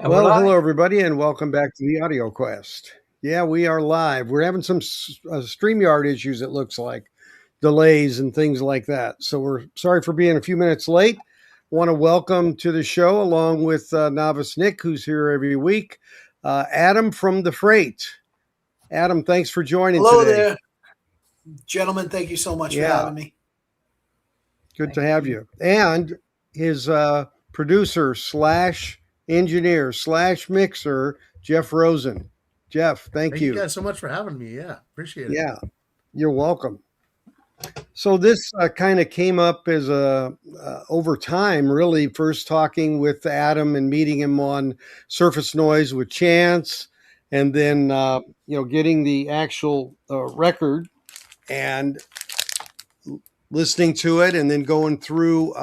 And we're Well, live. hello everybody, and welcome back to the Audio Quest. Yeah, we are live. We're having some StreamYard issues, it looks like, delays and things like that. So we're sorry for being a few minutes late. Want to welcome to the show, along with Novice Nick, who's here every week, Adam from The Freight. Adam, thanks for joining Hello today. there, gentlemen. Thank you so much for Yeah, having me. good to Thank have you. And his producer slash engineer slash mixer, Jeff Rosen. Jeff, thank Thank you you. guys so much for having me. Yeah, appreciate it. Yeah, you're welcome. So this kind of came up as over time, really. First talking with Adam and meeting him on Surface Noise with Chance, and then getting the actual record and listening to it, and then going through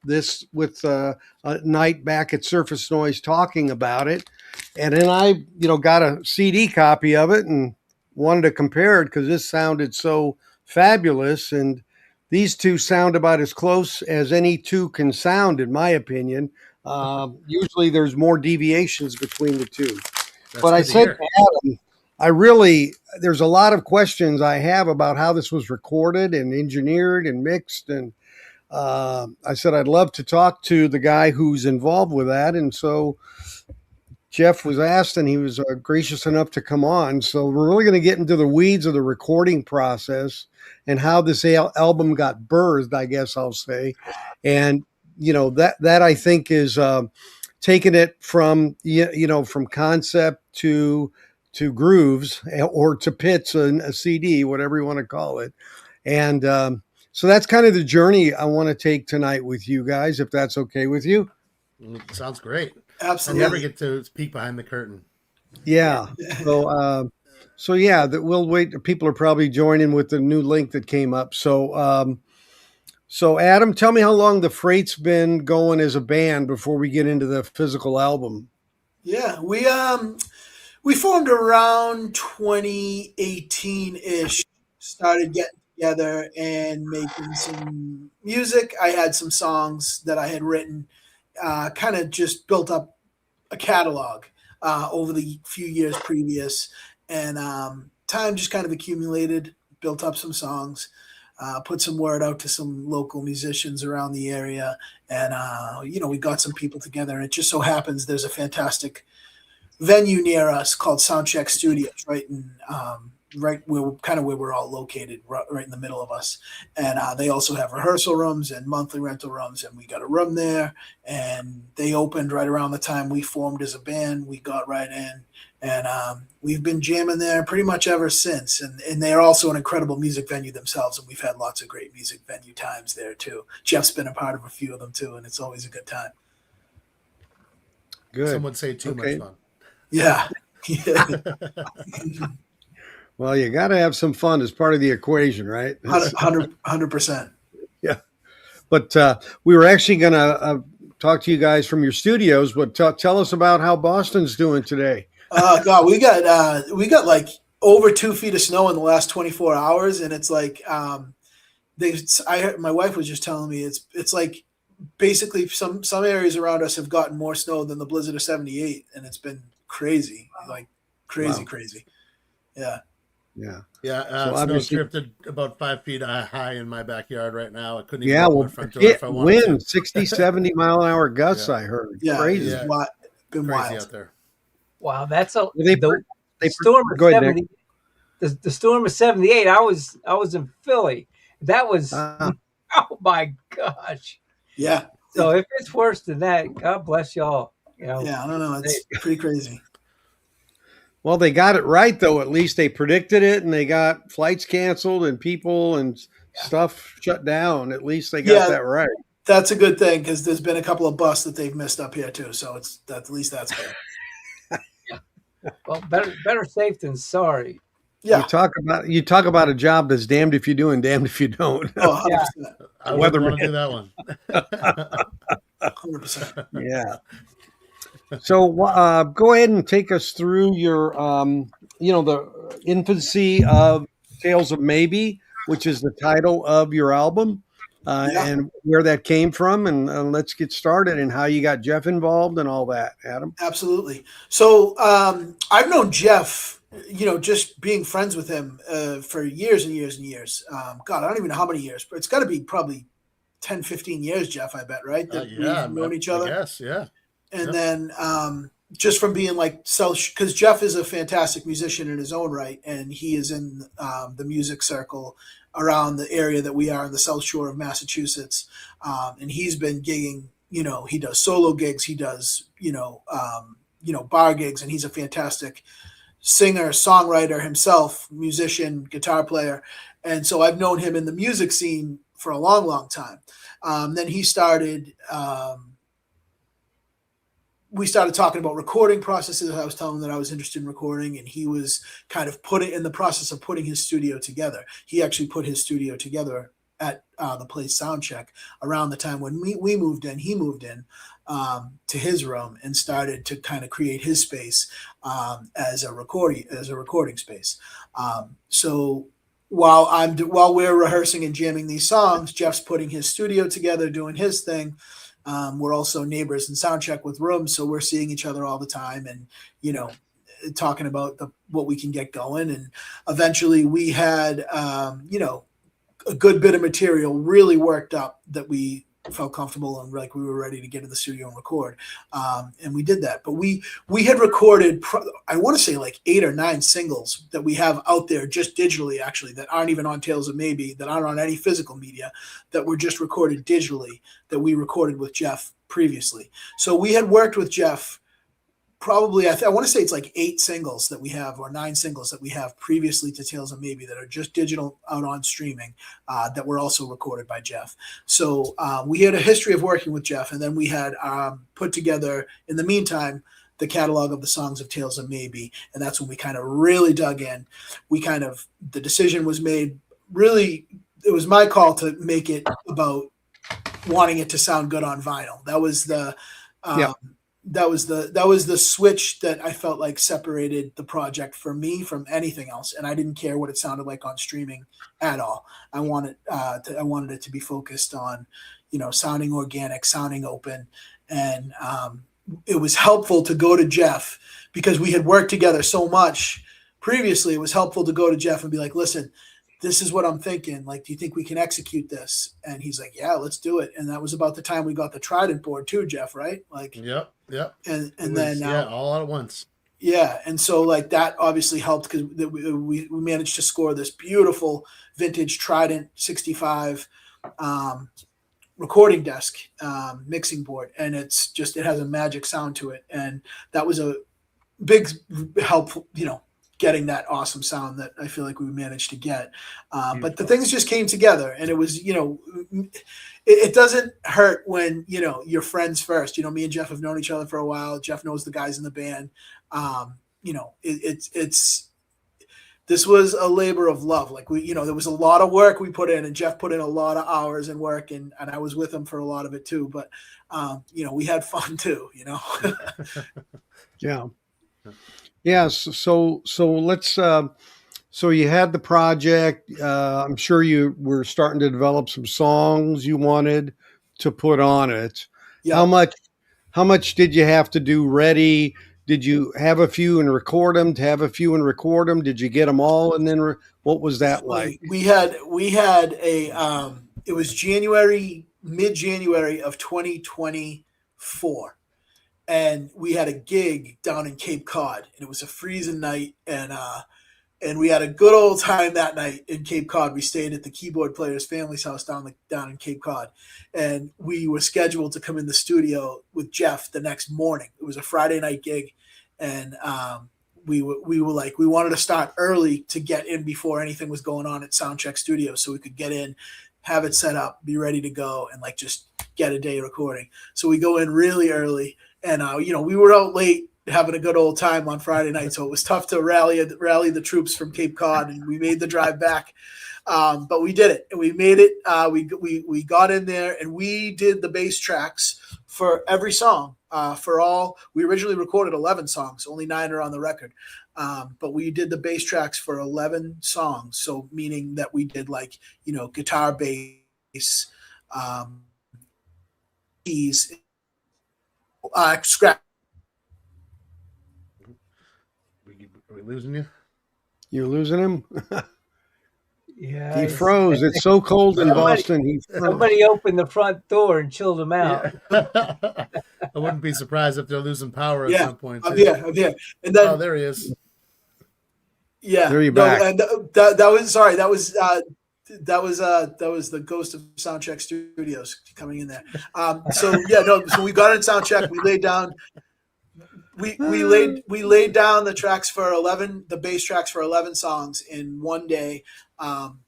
this with a night back at Surface Noise talking about it. And then I, got a CD copy of it and wanted to compare it because this sounded so fabulous. And these two sound about as close as any two can sound, in my opinion. Usually there's more deviations between the two. But I said to Adam, there's a lot of questions I have about how this was recorded and engineered and mixed. And I said, I'd love to talk to the guy who's involved with that. And so Jeff was asked, and he was gracious enough to come on. So we're really going to get into the weeds of the recording process and how this album got birthed, I guess I'll say. And, that I think is taking it from, from concept to grooves or to pits in a CD, whatever you want to call it. And so that's kind of the journey I want to take tonight with you guys, if that's okay with you. Sounds great. Absolutely. I never get to peek behind the curtain. Yeah. So yeah, that we'll wait. People are probably joining with the new link that came up. So Adam, tell me how long the Freight's been going as a band before we get into the physical album. Yeah, we formed around 2018-ish. Started getting together and making some music. I had some songs that I had written. Kind of just built up a catalog over the few years previous, and time just kind of accumulated, built up some songs, put some word out to some local musicians around the area, and we got some people together. And it just so happens there's a fantastic venue near us called Soundcheck Studios, right where we're all located, right in the middle of us. And they also have rehearsal rooms and monthly rental rooms, and we got a room there. And they opened right around the time we formed as a band. We got right in, and we've been jamming there pretty much ever since. And they're also an incredible music venue themselves, and we've had lots of great music venue times there too. Jeff's been a part of a few of them too, and it's always a good time. Good. Some would say too much fun. Yeah. Well, you got to have some fun as part of the equation, right? 100%. Yeah. But we were actually going to talk to you guys from your studios, but tell us about how Boston's doing today. God, we got like over 2 feet of snow in the last 24 hours. And it's like, my wife was just telling me it's like basically some areas around us have gotten more snow than the blizzard of 78. And it's been crazy, like crazy. Yeah. Yeah. Yeah. So Snow's drifted about 5 feet high in my backyard right now. I couldn't even open my front door if I wanted wind, to. 60, 70 mile an hour gusts, I heard. Yeah. Crazy. It's been Crazy wild out there. Wow, that's a They storm of go ahead, 70. The storm of 78. I was in Philly. That was oh my gosh. Yeah. So if it's worse than that, God bless y'all. Yeah, I don't know. It's pretty crazy. Well, they got it right, though. At least they predicted it, and they got flights canceled and people and stuff shut down. At least they got that right. That's a good thing, because there's been a couple of busts that they've missed up here too. So at least that's good. Well, better safe than sorry. Yeah. You talk about a job that's damned if you do and damned if you don't. Oh, 100%. Yeah. I wouldn't want to do that one. 100%. Yeah. So go ahead and take us through your, the infancy of Tales of Maybe, which is the title of your album. and where that came from, and let's get started and how you got Jeff involved and all that, Adam. Absolutely. So I've known Jeff, just being friends with him for years and years and years. God, I don't even know how many years, but it's got to be probably 10, 15 years, Jeff, I bet, right? That Yeah, we've known each other. Yes, yeah. And then just from being like, because Jeff is a fantastic musician in his own right, and he is in the music circle around the area that we are in the South Shore of Massachusetts. And he's been gigging, he does solo gigs, he does, bar gigs, and he's a fantastic singer, songwriter himself, musician, guitar player. And so I've known him in the music scene for a long, long time. Then he started, we started talking about recording processes. I was telling him that I was interested in recording, and he was kind of in the process of putting his studio together. He actually put his studio together at the place Soundcheck around the time when we moved in. He moved in to his room and started to kind of create his space as a recording space. So while we're rehearsing and jamming these songs, Jeff's putting his studio together, doing his thing. We're also neighbors in Soundcheck with rooms, so we're seeing each other all the time, and talking about what we can get going. And eventually, we had a good bit of material really worked up that we felt comfortable and like we were ready to get in the studio and record. And we did that. But we had recorded, I want to say like 8 or 9 singles that we have out there just digitally, actually, that aren't even on Tales of Maybe, that aren't on any physical media, that were just recorded digitally, that we recorded with Jeff previously. So we had worked with Jeff probably, I want to say it's like 8 singles that we have, or 9 singles that we have previously to Tales of Maybe, that are just digital out on streaming, that were also recorded by Jeff. So we had a history of working with Jeff, and then we had put together, in the meantime, the catalog of the songs of Tales of Maybe, and that's when we kind of really dug in. The decision was made, really, it was my call to make it about wanting it to sound good on vinyl. That was the that was the switch that I felt like separated the project for me from anything else. And I didn't care what it sounded like on streaming at all. I wanted it to be focused on, sounding organic, sounding open. And it was helpful to go to Jeff, because we had worked together so much previously. It was helpful to go to Jeff and be like, listen, this is what I'm thinking. Like, do you think we can execute this? And he's like, yeah, let's do it. And that was about the time we got the Trident board too, Jeff, right? Like, yep. And then all at once. Yeah, and so like that obviously helped, because we managed to score this beautiful vintage Trident 65 recording desk mixing board, and it has a magic sound to it, and that was a big help, getting that awesome sound that I feel like we managed to get. But the things just came together, and it was, it doesn't hurt when, you're friends first. Me and Jeff have known each other for a while. Jeff knows the guys in the band. This was a labor of love. Like there was a lot of work we put in, and Jeff put in a lot of hours and work, and I was with him for a lot of it too. But, we had fun too, Yeah. Yeah. So let's, so you had the project. I'm sure you were starting to develop some songs you wanted to put on it. Yeah. How much did you have to do ready? Did you have a few and record them? Did you get them all? And then what was that like? We had it was mid-January of 2024. And we had a gig down in Cape Cod, and it was a freezing night. And we had a good old time that night in Cape Cod. We stayed at the keyboard player's family's house down in Cape Cod. And we were scheduled to come in the studio with Jeff the next morning. It was a Friday night gig. And we were like, we wanted to start early to get in before anything was going on at Soundcheck Studios, so we could get in, have it set up, be ready to go, and like just get a day recording. So we go in really early, and we were out late having a good old time on Friday night, so it was tough to rally the troops from Cape Cod, and we made the drive back. But we did it, and we made it. We got in there, and we did the bass tracks for every song. We originally recorded 11 songs, only 9 are on the record. But we did the bass tracks for 11 songs. So meaning that we did guitar, bass, keys, scratch. Are we losing you? You're losing him? Yeah, He froze. It's so cold in Boston. He froze. Somebody opened the front door and chilled him out. Yeah. I wouldn't be surprised if they're losing power at some point. I'm here. And then, there he is. Yeah, there you back. That was sorry. That was the ghost of Soundcheck Studios coming in there. So we got in Soundcheck. We laid down. We laid down the tracks for 11, the bass tracks for 11 songs in one day.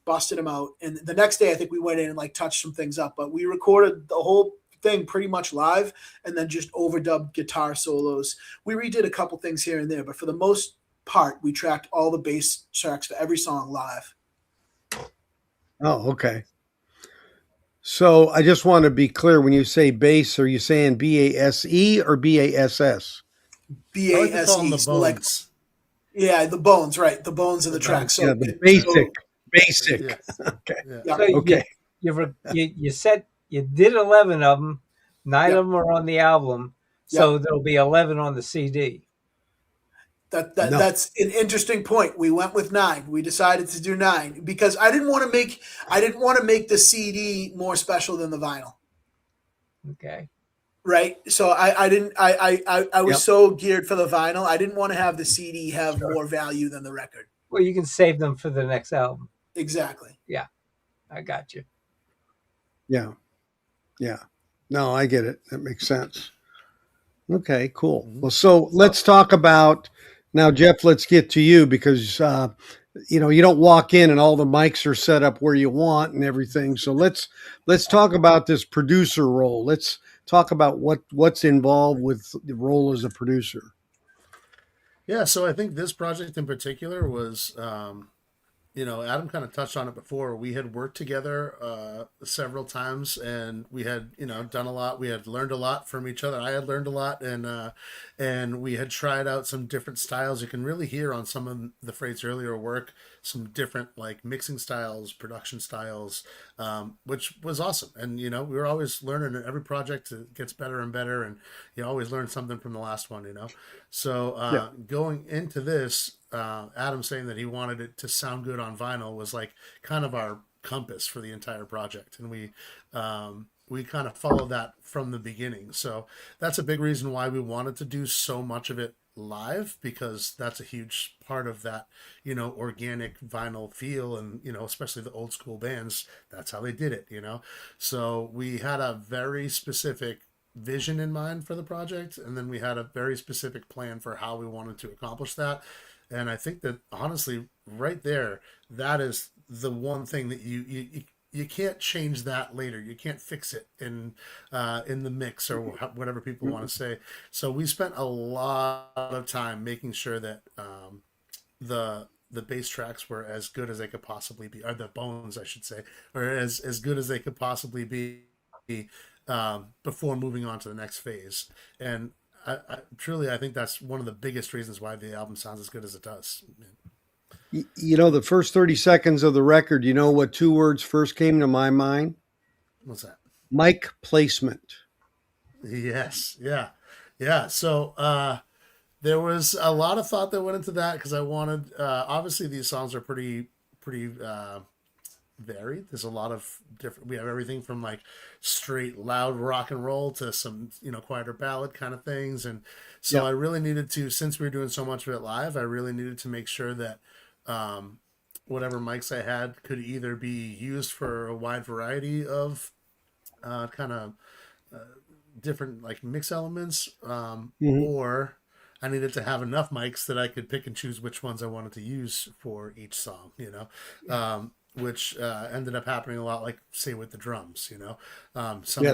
Busted them out, and the next day I think we went in and like touched some things up. But we recorded the whole thing pretty much live, and then just overdubbed guitar solos. We redid a couple things here and there, but for the most part, we tracked all the bass tracks for every song live. Oh, okay. So I just want to be clear. When you say bass, are you saying B-A-S-E or B-A-S-S? B-A-S-E. The bones. Yeah, the bones, right? The bones of the track. So the basic. Yes. Okay. Yeah. So Okay. You did 11 of them. 9 of them are on the album, so there'll be 11 on the CD. That's an interesting point. We went with 9. We decided to do 9 because I didn't want to make the CD more special than the vinyl. Okay. Right. So I was so geared for the vinyl. I didn't want to have the CD have more value than the record. Well, you can save them for the next album. Exactly. Yeah. I got you. Yeah. Yeah. No, I get it. That makes sense. Okay, cool. Well, so let's talk about now, Jeff, let's get to you because, you don't walk in and all the mics are set up where you want and everything. So let's talk about this producer role. Let's talk about what's involved with the role as a producer. Yeah. So I think this project in particular was, Adam kind of touched on it before. We had worked together several times, and we had, done a lot. We had learned a lot from each other. I had learned a lot, and we had tried out some different styles. You can really hear on some of the Freight's earlier work some different like mixing styles, production styles, which was awesome. And we were always learning. Every project gets better and better, and you always learn something from the last one. So going into this. Adam saying that he wanted it to sound good on vinyl was like kind of our compass for the entire project, and we kind of followed that from the beginning. So that's a big reason why we wanted to do so much of it live, because that's a huge part of that organic vinyl feel, and especially the old school bands, that's how they did it. So we had a very specific vision in mind for the project, and then we had a very specific plan for how we wanted to accomplish that. And I think that honestly, right there, that is the one thing that you can't change that later. You can't fix it in the mix or whatever people want to say. So we spent a lot of time making sure that the bass tracks were as good as they could possibly be, or the bones, I should say, or as good as they could possibly be before moving on to the next phase. And I think that's one of the biggest reasons why the album sounds as good as it does. The first 30 seconds of the record, what 2 words first came to my mind? What's that? Mic placement. Yes. Yeah. So there was a lot of thought that went into that, because I wanted, obviously these songs are pretty varied. There's a lot of different, we have everything from like straight loud rock and roll to some quieter ballad kind of things. And so I really needed to, since we were doing so much of it live, I really needed to make sure that whatever mics I had could either be used for a wide variety of different like mix elements, or I needed to have enough mics that I could pick and choose which ones I wanted to use for each song, which ended up happening a lot, like say with the drums, some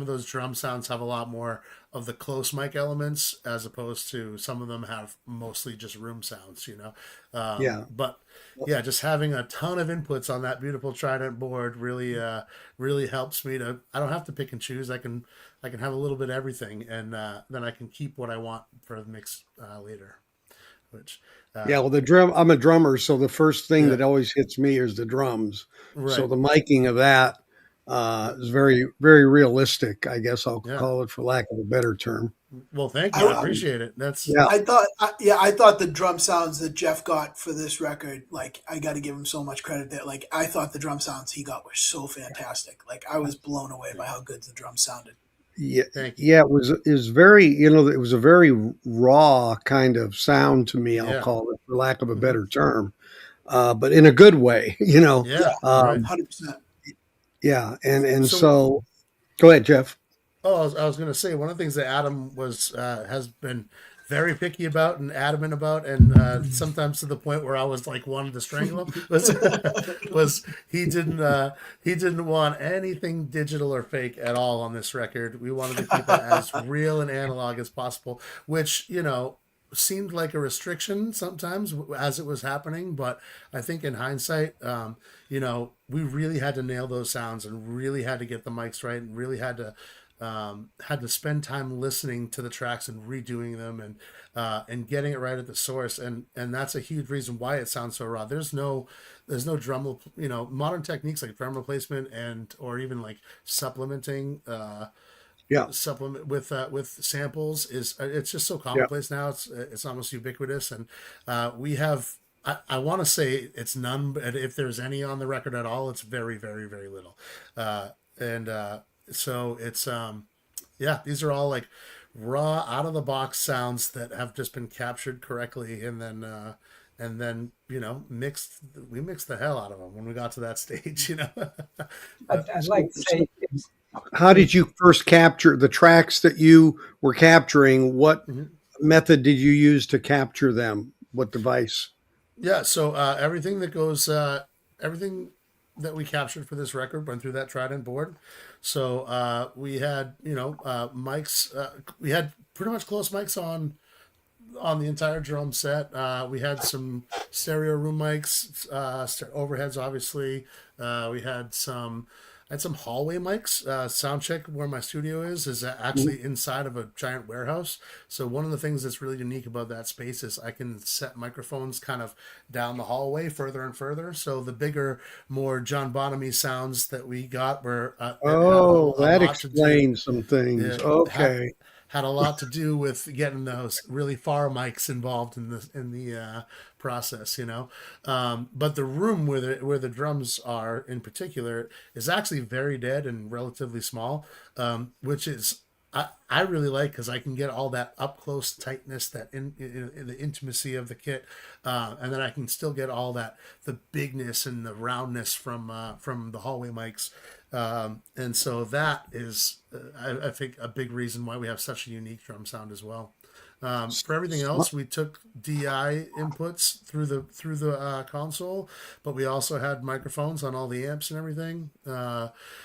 of those drum sounds have a lot more of the close mic elements, as opposed to some of them have mostly just room sounds, but just having a ton of inputs on that beautiful Trident board really helps me to, I don't have to pick and choose. I can have a little bit of everything, and then I can keep what I want for the mix later. Which well, the drum, I'm a drummer, so the first thing that always hits me is the drums. Right. So the miking of that It's very, very realistic, I guess I'll Yeah. call it, for lack of a better term. Well, thank you. I I, appreciate it. That's Yeah. I thought the drum sounds that Jeff got for this record, like I got to give him so much credit that, like, I thought the drum sounds he got were so fantastic. Like I was blown away by how good the drum sounded. Yeah, thank you. yeah, it was very, it was a very raw kind of sound to me, I'll Yeah. call it, for lack of a Mhm. better term, but in a good way, Yeah. Right. 100%. yeah, and So, so, go ahead, Jeff. oh, I was going to say one of the things that Adam has been very picky about and adamant about, and sometimes to the point where I was like wanted to strangle him was he didn't want anything digital or fake at all on this record. We wanted to keep it as real and analog as possible, which seemed like a restriction sometimes as it was happening, but I think in hindsight, we really had to nail those sounds and really had to get the mics right and really had to spend time listening to the tracks and redoing them and getting it right at the source, and that's a huge reason why it sounds so raw. There's no drum, modern techniques like drum replacement and or even like supplementing Yeah, supplement with samples is it's just so yeah, commonplace now. It's almost ubiquitous, and we have. I want to say it's none, but if there's any on the record at all, it's very, very, very little. And so it's yeah, these are all like raw, out of the box sounds that have just been captured correctly, and then mixed. We mixed the hell out of them when we got to that stage. I'd so, like to say how did you first capture the tracks that you were capturing? What Mhm. method did you use to capture them? What device? Yeah, so everything that we captured for this record went through that Trident board. So we had, mics. We had pretty much close mics on the entire drum set. We had some stereo room mics, overheads, obviously. We had some. I had some hallway mics. Sound check where my studio is actually inside of a giant warehouse. So one of the things that's really unique about that space is I can set microphones kind of down the hallway further and further. So the bigger, more John Bonham sounds that we got were it had Oh, a that lot to do. explains some things. It Okay. had a lot to do with getting those really far mics involved in the process, But the room where the drums are in particular is actually very dead and relatively small, which is I really like because I can get all that up close tightness, that in the intimacy of the kit, and then I can still get all that the bigness and the roundness from the hallway mics, and so that is I think a big reason why we have such a unique drum sound as well. For everything else, we took DI inputs through the console, but we also had microphones on all the amps and everything.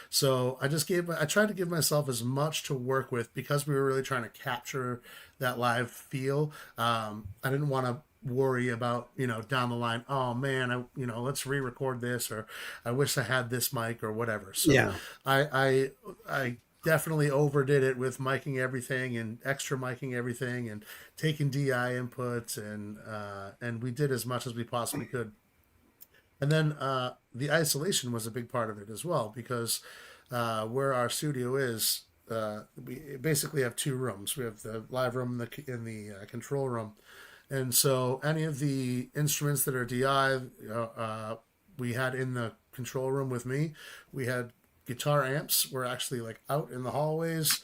So I tried to give myself as much to work with because we were really trying to capture that live feel. I didn't want to worry about down the line. Oh man, let's re-record this, or I wish I had this mic or whatever. So Yeah. I definitely overdid it with miking everything and extra miking everything and taking DI inputs, and we did as much as we possibly could. And then the isolation was a big part of it as well because where our studio is, we basically have two rooms. We have the live room and the control room, and so any of the instruments that are DI, we had in the control room with me. We had guitar amps were actually like out in the hallways,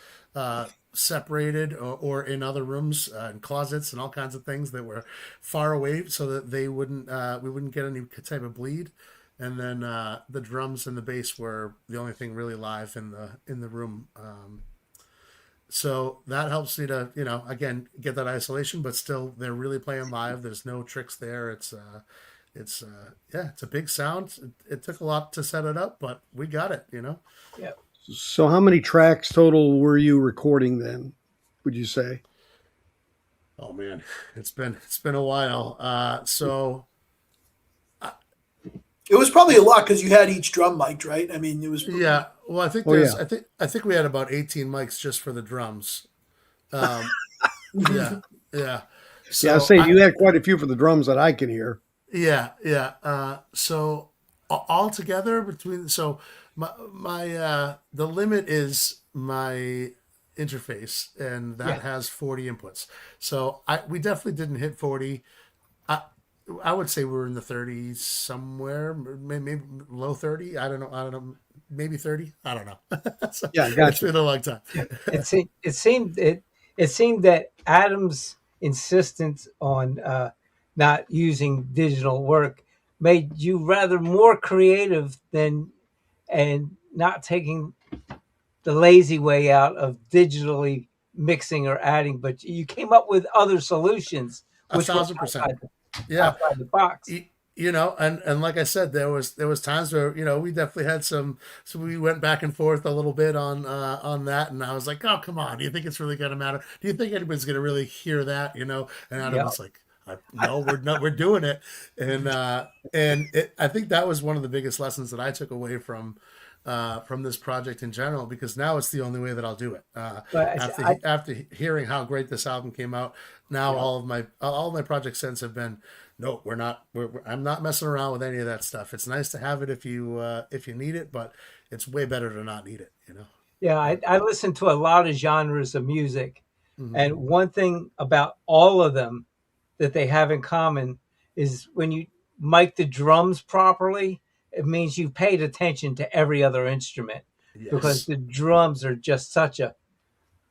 separated or in other rooms and closets and all kinds of things that were far away so that they wouldn't we wouldn't get any type of bleed. And then the drums and the bass were the only thing really live in the room. So that helps me to again get that isolation, but still they're really playing live. There's no tricks there. It's a big sound. It took a lot to set it up, but we got it. yeah. So, how many tracks total were you recording then? Would you say? Oh man, it's been a while. So It was probably a lot because you had each drum mic, right? I mean, it was. yeah, well, I think Oh yeah. I think we had about 18 mics just for the drums. Um, yeah, yeah. Yeah, I So say you had quite a few for the drums that I can hear. yeah, yeah. So all together between, so my the limit is my interface, and that Yeah. has 40 inputs. So we definitely didn't hit 40. I I would say we're in the 30s somewhere, maybe low 30. I don't know, maybe 30. I don't know. So, Yeah, it's gotcha. been a long time. It seemed that Adam's insistence on not using digital work made you rather more creative than and not taking the lazy way out of digitally mixing or adding, but you came up with other solutions A which were 1000%. outside Yeah. outside the box. You know, and like I said, there was times where, we definitely had so we went back and forth a little bit on that, and I was like, oh, come on, do you think it's really gonna matter? Do you think anybody's gonna really hear that? And Adam Yeah, was like, no, we're not, we're doing it. And I think that was one of the biggest lessons that I took away from this project in general, because now it's the only way that I'll do it. but After hearing how great this album came out, now yeah. all of my project since have been, no, we're not. I'm not messing around with any of that stuff. It's nice to have it if you need it, but it's way better to not need it. Yeah, I listen to a lot of genres of music, Hmm. and one thing about all of them that they have in common is when you mic the drums properly, it means you paid attention to every other instrument, because Yes, the drums are just such a,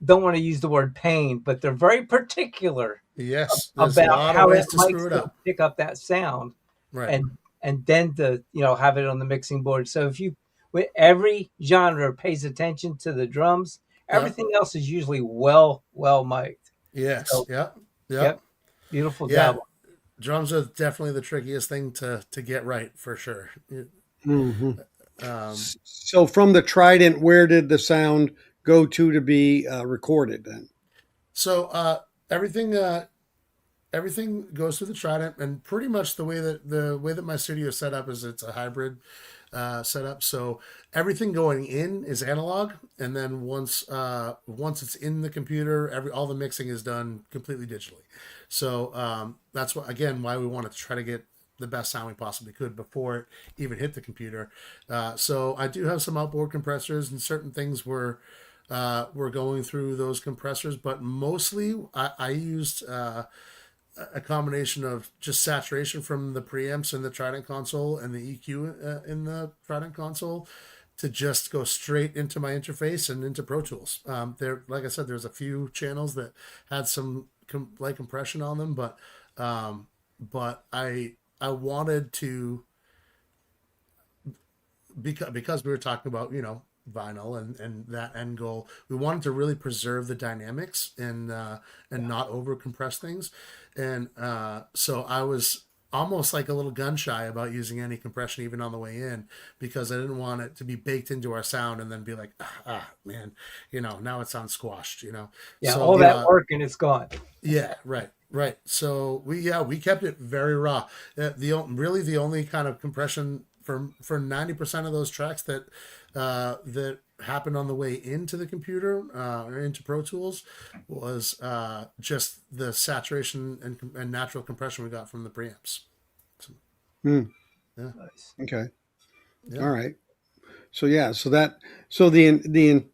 don't want to use the word pain, but they're very particular yes. There's a about lot of how that ways to mic's screw it going to up. pick up that sound, Right. and then to have it on the mixing board. So if you, with every genre pays attention to the drums, Yep. everything else is usually well mic'd. Yes. So Yep. Yep. yep, beautiful Yeah. job. Drums are definitely the trickiest thing to get right, for sure. Hmm. Um, So from the Trident, where did the sound go to be recorded then? so everything everything goes through the Trident, and pretty much the way that my studio is set up is it's a hybrid setup. So everything going in is analog, and then once it's in the computer, all the mixing is done completely digitally. So that's why we wanted to try to get the best sound we possibly could before it even hit the computer. So I do have some outboard compressors, and certain things were going through those compressors, but mostly I used a combination of just saturation from the preamps in the Trident console and the EQ in the Trident console to just go straight into my interface and into Pro Tools. Like I said, there's a few channels that had some light compression on them, but I wanted to, because we were talking about vinyl and that end goal, we wanted to really preserve the dynamics and not over compress things. And so I was almost like a little gun shy about using any compression even on the way in, because I didn't want it to be baked into our sound and then be like, man, now it sounds squashed. Yeah, So all that work and it's gone. yeah, right, right. So we kept it very raw. Really the only kind of compression for 90% of those tracks that happened on the way into the computer or into Pro Tools was just the saturation and natural compression we got from the preamps. So, Hmm. yeah, Nice. Okay. yeah. All right. So yeah. So the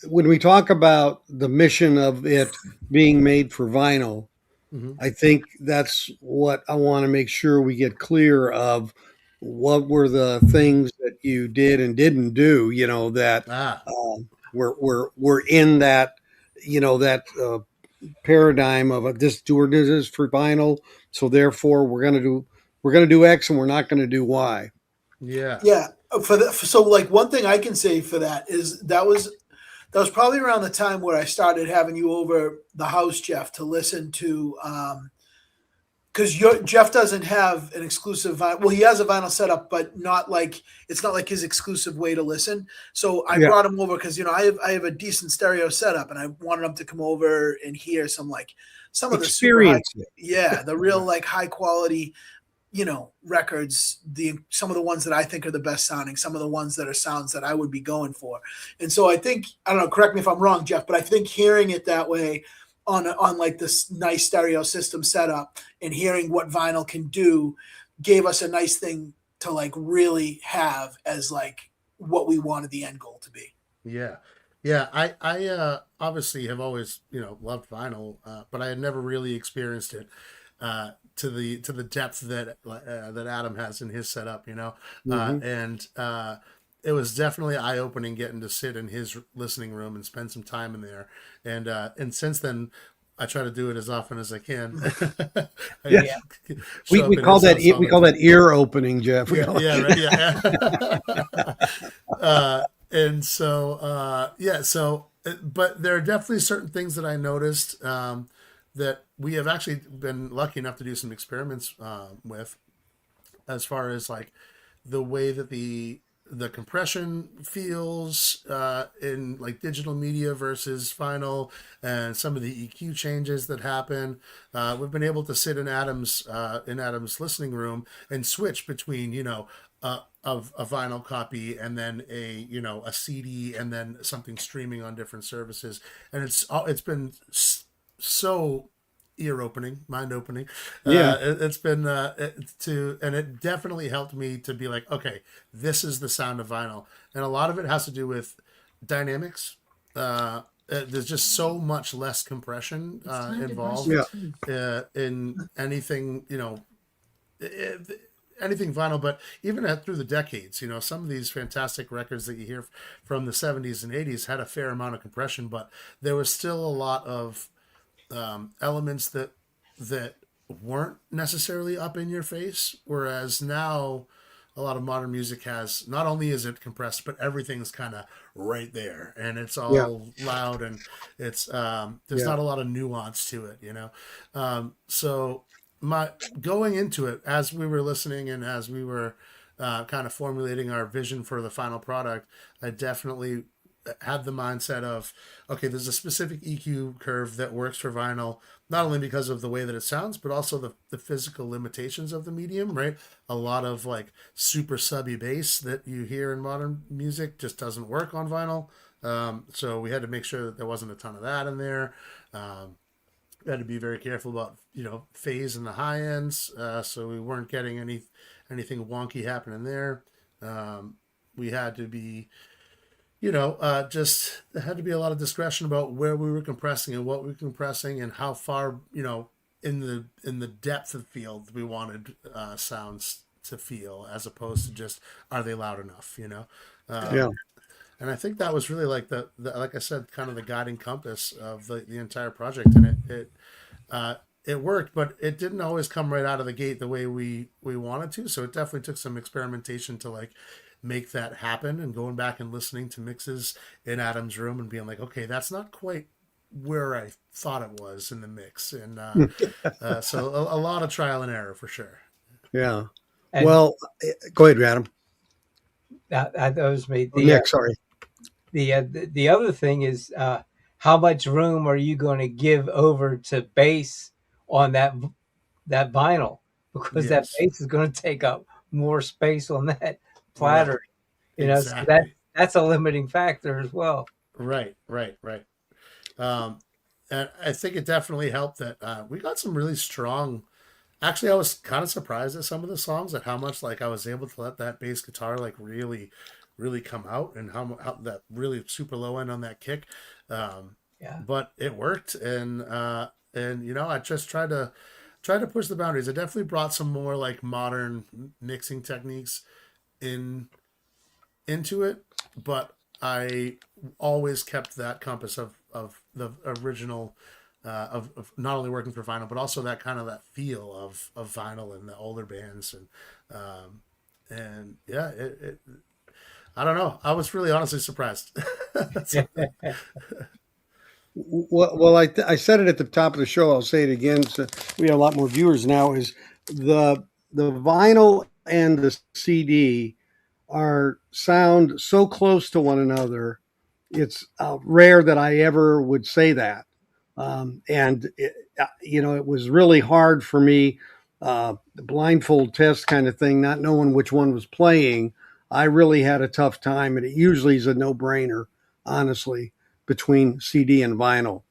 when we talk about the mission of it being made for vinyl, Hmm. I think that's what I want to make sure we get clear of. What were the things that you did and didn't do? That Ah, we're in that that paradigm of this doing this for vinyl. So therefore, we're gonna do X and we're not gonna do Y. yeah. Yeah, so like one thing I can say for that is that was probably around the time where I started having you over the house, Jeff, to listen to because Jeff doesn't have an exclusive vinyl. Well, he has a vinyl setup, but not like it's not like his exclusive way to listen. So I Yeah, brought him over because I have a decent stereo setup, and I wanted him to come over and hear some of the super high, experience it. yeah, the real Right. like high quality records, some of the ones that I think are the best sounding, some of the ones that are sounds that I would be going for. And so I think, I don't know, correct me if I'm wrong, Jeff, but I think hearing it that way on like this nice stereo system setup and hearing what vinyl can do gave us a nice thing to like really have as like what we wanted the end goal to be. Yeah. Yeah, I obviously have always, loved vinyl, but I had never really experienced it to the depth that Adam has in his setup, Hmm. and it was definitely eye opening getting to sit in his listening room and spend some time in there, and since then I try to do it as often as I can. I Yeah, Yeah. show we up in call his that house all we the call time. that ear opening, Jeff. We Yeah, call yeah, right, yeah. And so, yeah, so, but there are definitely certain things that I noticed that we have actually been lucky enough to do some experiments with, as far as like the way that the compression feels in like digital media versus vinyl, and some of the EQ changes that happen. We've been able to sit in Adam's listening room and switch between of a vinyl copy and then a CD and then something streaming on different services, and it's been so ear opening, mind opening. yeah, It's been and it definitely helped me to be like, okay, this is the sound of vinyl, and a lot of it has to do with dynamics. There's just so much less compression involved yeah, in anything, eh, anything vinyl, but even through the decades, some of these fantastic records that you hear from the 70s and 80s had a fair amount of compression, but there was still a lot of elements that weren't necessarily up in your face. Whereas now, a lot of modern music has, not only is it compressed, but everything's kind of right there, and it's yeah, all loud, and it's there's yeah. not a lot of nuance to it. So my going into it, as we were listening and as we were kind of formulating our vision for the final product, I definitely had the mindset of, okay, there's a specific EQ curve that works for vinyl, not only because of the way that it sounds, but also the physical limitations of the medium, right? A lot of like super subby bass that you hear in modern music just doesn't work on vinyl. So we had to make sure that there wasn't a ton of that in there. We had to be very careful about phase in the high ends, so we weren't getting anything wonky happening there. We had to be just there had to be a lot of discretion about where we were compressing and what we were compressing and how far, in the depth of field we wanted sounds to feel, as opposed to just are they loud enough. Yeah. Um, and I think that was really like the like I said, kind of the guiding compass of the entire project, and uh, it worked, but it didn't always come right out of the gate the way we wanted to. So it definitely took some experimentation to like make that happen, and going back and listening to mixes in Adam's room and being like, okay, that's not quite where I thought it was in the mix, and so a lot of trial and error for sure. Yeah. And Well, go ahead, Adam. that was me. Oh, Nick, sorry. The other thing is how much room are you going to give over to bass on that vinyl, because that Yes, bass is going to take up more space on that right, platter. So exactly, that's a limiting factor as well. right. Um, and I think it definitely helped that we got some really strong. Actually, I was kind of surprised at some of the songs, at how much like I was able to let that bass guitar like really, really come out, and how that really super low end on that kick. Um, Yeah. but it worked, and I just tried to push the boundaries. I definitely brought some more like modern mixing techniques in into it, but I always kept that compass of the original, of not only working for vinyl, but also that kind of that feel of vinyl and the older bands, and yeah, I don't know. I was really honestly surprised. So, Well, I said it at the top of the show. I'll say it again. So we have a lot more viewers now. Is the vinyl and the CD are sound so close to one another. It's rare that I ever would say that. And it was really hard for me, the blindfold test kind of thing, not knowing which one was playing. I really had a tough time, and it usually is a no-brainer, honestly, between CD and vinyl.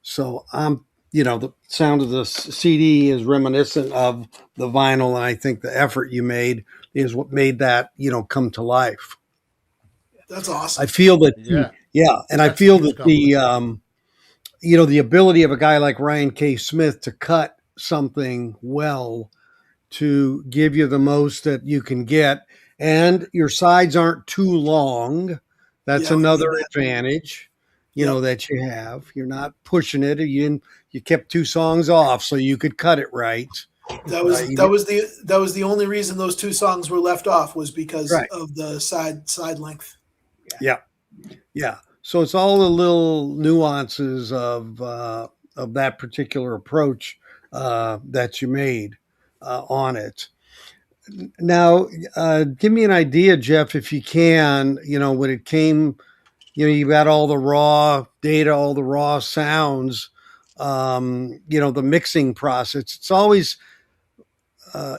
So the sound of the CD is reminiscent of the vinyl, and I think the effort you made is what made that, come to life. That's awesome. I feel that, and I feel that the ability of a guy like Ryan K. Smith to cut something well to give you the most that you can get, and your sides aren't too long. That's another advantage, that you have. You're not pushing it. You kept 2 songs off so you could cut it right. That was the only reason those 2 songs were left off, was because of the side length. Yeah. So it's all the little nuances of that particular approach that you made on it. Now, give me an idea, Jeff, if you can. When it came, you've got all the raw data, all the raw sounds. The mixing process. It's always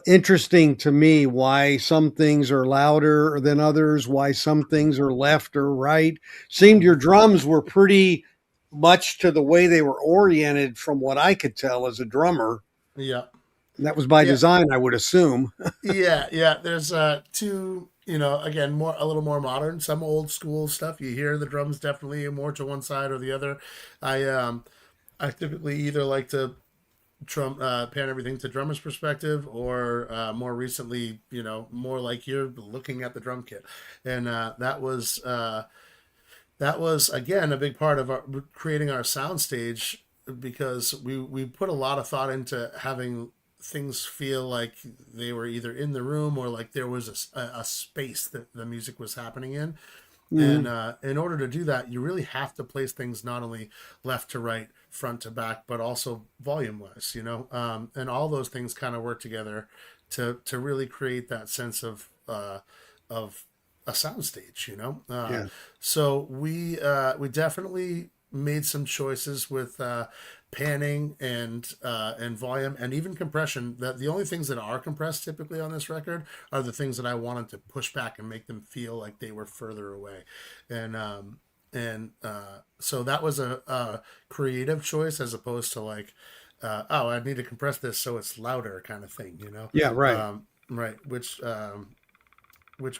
interesting to me why some things are louder than others, why some things are left or right. Seemed your drums were pretty much to the way they were oriented from what I could tell as a drummer. Yeah. And that was by design, I would assume. Yeah. There's 2, again, a little more modern, some old school stuff. You hear the drums definitely more to one side or the other. I typically either like to pan everything to drummer's perspective, or more recently, more like you're looking at the drum kit, and that was again a big part of creating our soundstage, because we put a lot of thought into having things feel like they were either in the room or like there was a space that the music was happening in. Mm-hmm. And in order to do that, you really have to place things not only left to right, front to back, but also volume wise, and all those things kind of work together to really create that sense of a soundstage, So we definitely made some choices with panning and volume and even compression. That the only things that are compressed typically on this record are the things that I wanted to push back and make them feel like they were further away, and so that was a creative choice, as opposed to like, I need to compress this so it's louder kind of thing, Yeah, right. Right, which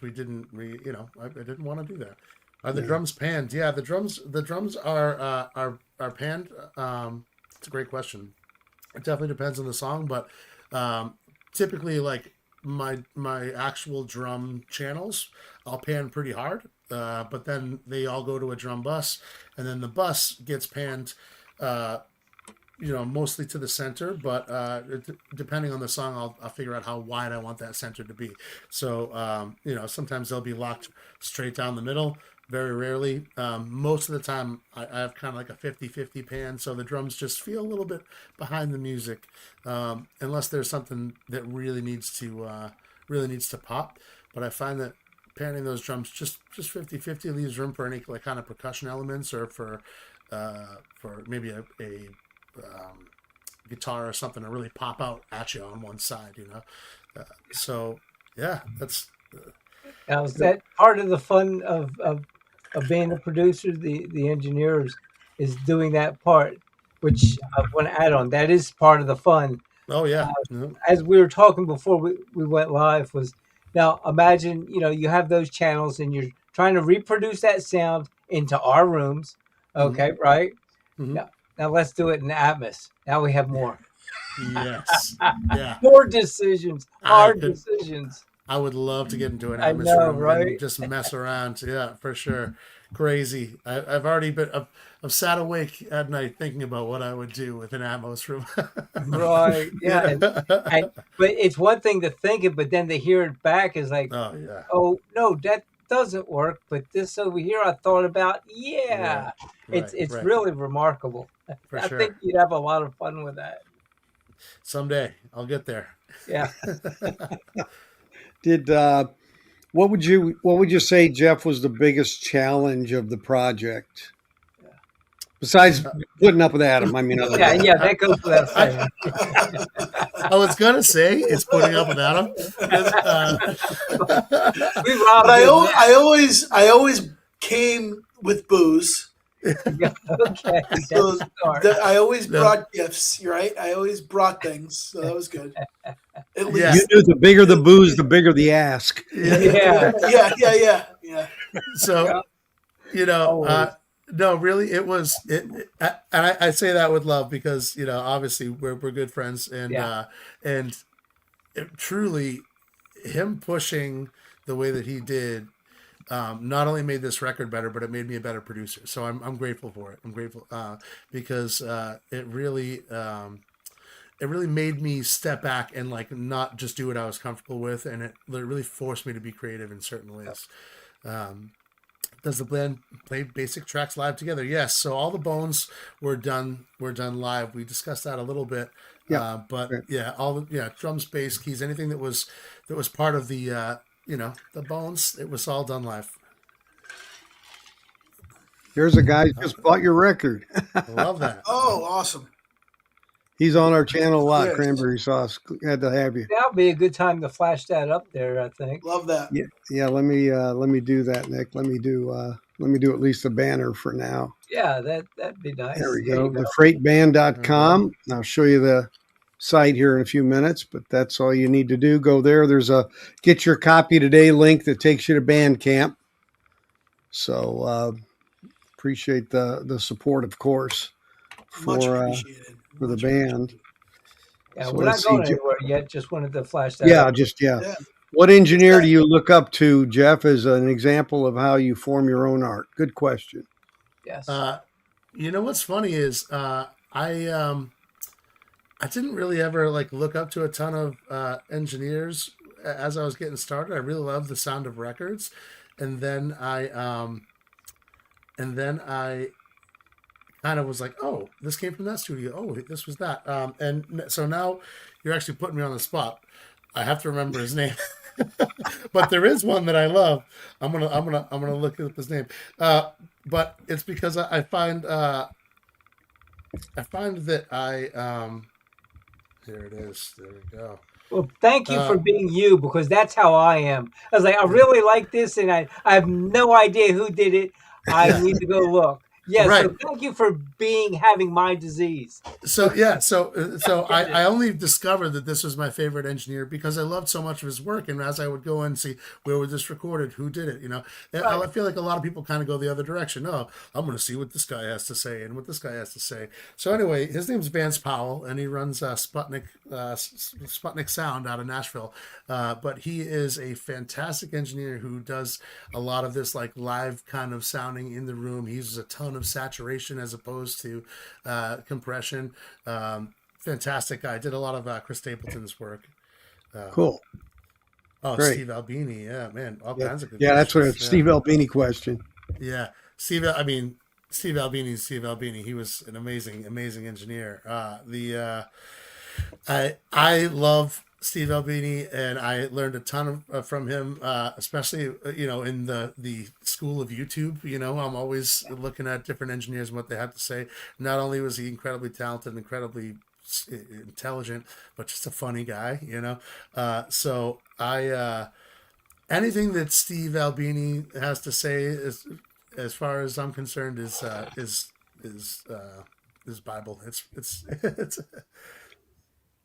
we didn't I didn't want to do that. Are the drums panned? Yeah, the drums are panned. It's a great question. It definitely depends on the song, but typically, like my actual drum channels, I'll pan pretty hard, but then they all go to a drum bus, and then the bus gets panned, mostly to the center, but depending on the song, I'll figure out how wide I want that center to be. So, sometimes they'll be locked straight down the middle. Very rarely. Most of the time, I have kind of like a 50-50 pan, so the drums just feel a little bit behind the music, unless there's something that really needs to pop. But I find that panning those drums just 50-50 leaves room for any like kind of percussion elements, or for maybe a guitar or something to really pop out at you on one side, so yeah, that's. Now, is that part of the fun of being a producer? The engineers is doing that part, which I want to add on. That is part of the fun. Oh yeah. As we were talking before we went live, was now imagine you have those channels and you're trying to reproduce that sound into our rooms. Okay, mm-hmm. Right? Mm-hmm. Now let's do it in Atmos. Now we have more. Yes. Yeah. More decisions. Hard decisions. I would love to get into an Atmos room, right? And just mess around. Yeah, for sure. Crazy. I've already been. I've sat awake at night thinking about what I would do with an Atmos room. Right. Yeah. But it's one thing to think it, but then to hear it back is like, oh no, that doesn't work. But this over here, I thought about. Yeah. Right. It's really remarkable. For sure. I think you'd have a lot of fun with that. Someday I'll get there. Yeah. Did what would you say, Jeff, was the biggest challenge of the project? Besides putting up with Adam, I mean. That goes without saying. I was gonna say it's putting up with Adam. But I always came with booze, Okay, that's So a start. I always No. brought gifts, right? I always brought things, so that was good. At Yeah. You least, knew the bigger the booze, the bigger the ask. Yeah. yeah. So, Yeah, you know, always. no, really, it was and I say that with love because obviously we're good friends, Yeah. and it, truly, him pushing the way that he did not only made this record better, but it made me a better producer. So I'm grateful for it. I'm grateful because it really made me step back and like not just do what I was comfortable with, and it really forced me to be creative in certain ways. Um, does the band play basic tracks live together? Yes. So all the bones were done live. We discussed that a little bit, Yeah. but Right. yeah, all the drums, bass, keys, anything that was part of the the bones. It was all done live. Here's a guy who just bought your record. I love that. Oh, awesome. He's on our channel a lot. Yes. Cranberry Sauce. Glad to have you. That'll be a good time to flash that up there, I think. Love that. Yeah, yeah. Let me do that, Nick. Let me do at least a banner for now. Yeah, that'd be nice. There we There go. you go. Thefreightband.com. I'll show you the site here in a few minutes, but that's all you need to do. Go there. There's a get your copy today link that takes you to Bandcamp. So appreciate the support, of course, Much for appreciated. the Much band. Yeah, So we're not let's see. going anywhere yet. Just wanted to flash that Yeah, up. Yeah. What engineer do you look up to, Jeff, as an example of how you form your own art? Good question. Yes. You know what's funny is I didn't really ever like look up to a ton of engineers as I was getting started. I really loved the sound of records, and then I kind of was like, oh, this came from that studio. Oh, this was that. And so now you're actually putting me on the spot. I have to remember his name, but there is one that I love. I'm gonna look up his name. But it's because I find that here it is. There we go. Well, thank you for being you, because that's how I am. I was like, I really like this, and I have no idea who did it. I Yeah. need to go look. Yeah, Right. so thank you for having my disease. So I only discovered that this was my favorite engineer because I loved so much of his work, and as I would go and see where was this recorded, who did it, and I feel like a lot of people kind of go the other direction. No, I'm going to see what this guy has to say and what this guy has to say. So anyway, his name's Vance Powell, and he runs Sputnik Sound out of Nashville. But he is a fantastic engineer who does a lot of this like live kind of sounding in the room. He uses a ton of saturation as opposed to compression. Fantastic guy. Did a lot of Chris Stapleton's work. Cool. Oh, Great. Steve Albini. Yeah, man. All Yeah, kinds of good yeah, that's what questions. it's Steve Albini question. Yeah. Steve Albini's Steve Albini. He was an amazing engineer. I love Steve Albini, and I learned a ton from him, especially in the school of YouTube. I'm always looking at different engineers and what they have to say. Not only was he incredibly talented, incredibly intelligent, but just a funny guy. So I anything that Steve Albini has to say is, as far as I'm concerned, is Bible. It's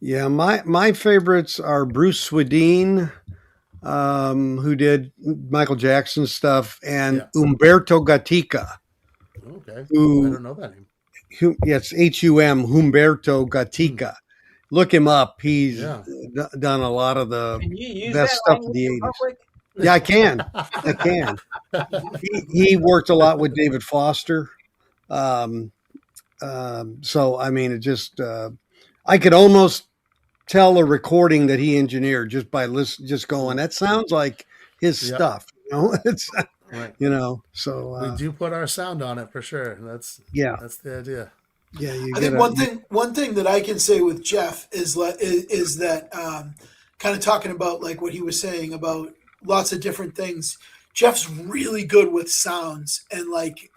Yeah, my favorites are Bruce Swedien, who did Michael Jackson stuff, and Yeah. Umberto Gatica. Okay. Who- I don't know that name. Yes, Humberto Gatica. Look him up. He's Yeah. done a lot of the Can you use best that stuff of language the in 80s. public? Yeah, I can. He worked a lot with David Foster. So, I mean, it just, I could almost tell a recording that he engineered just by just going, that sounds like his Yep. stuff. It's, Right. so, We do put our sound on it for sure. That's the idea. Yeah, you I get think one thing that I can say with Jeff is that kind of talking about like what he was saying about lots of different things. Jeff's really good with sounds and like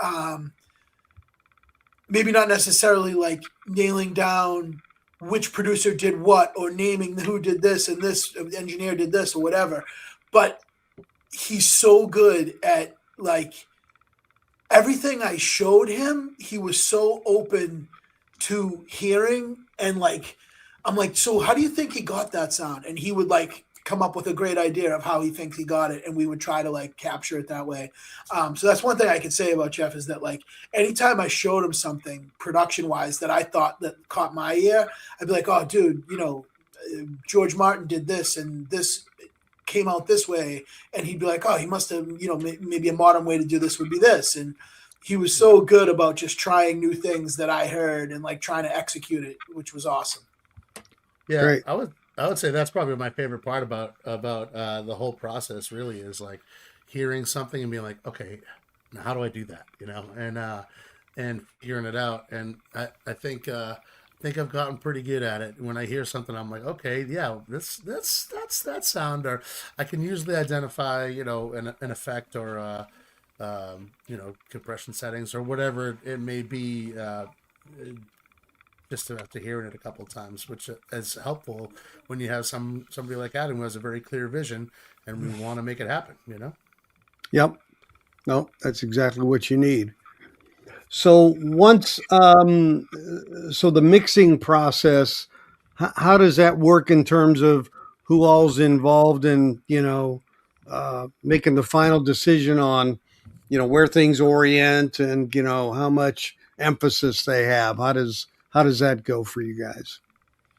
maybe not necessarily like nailing down which producer did what or naming who did this and this engineer did this or whatever, but he's so good at like everything I showed him, he was so open to hearing. And like, I'm like, so how do you think he got that sound? And he would like come up with a great idea of how he thinks he got it, and we would try to like capture it that way. So that's one thing I could say about Jeff, is that like anytime I showed him something production wise that I thought that caught my ear, I'd be like, oh dude, George Martin did this and this came out this way, and he'd be like, oh, he must have, maybe a modern way to do this would be this. And he was so good about just trying new things that I heard and like trying to execute it, which was awesome. Yeah, Great. I would say that's probably my favorite part about the whole process. Really, is like hearing something and being like, okay, now how do I do that? And figuring it out. And I think I've gotten pretty good at it. When I hear something, I'm like, okay, yeah, that's that sound. Or I can usually identify, an effect or compression settings or whatever it may be. Just after hearing it a couple of times, which is helpful when you have somebody like Adam who has a very clear vision, and we want to make it happen. Yep. No, that's exactly what you need. So once, so the mixing process, how does that work in terms of who all's involved in, making the final decision on, where things orient and, how much emphasis they have? How does that go for you guys?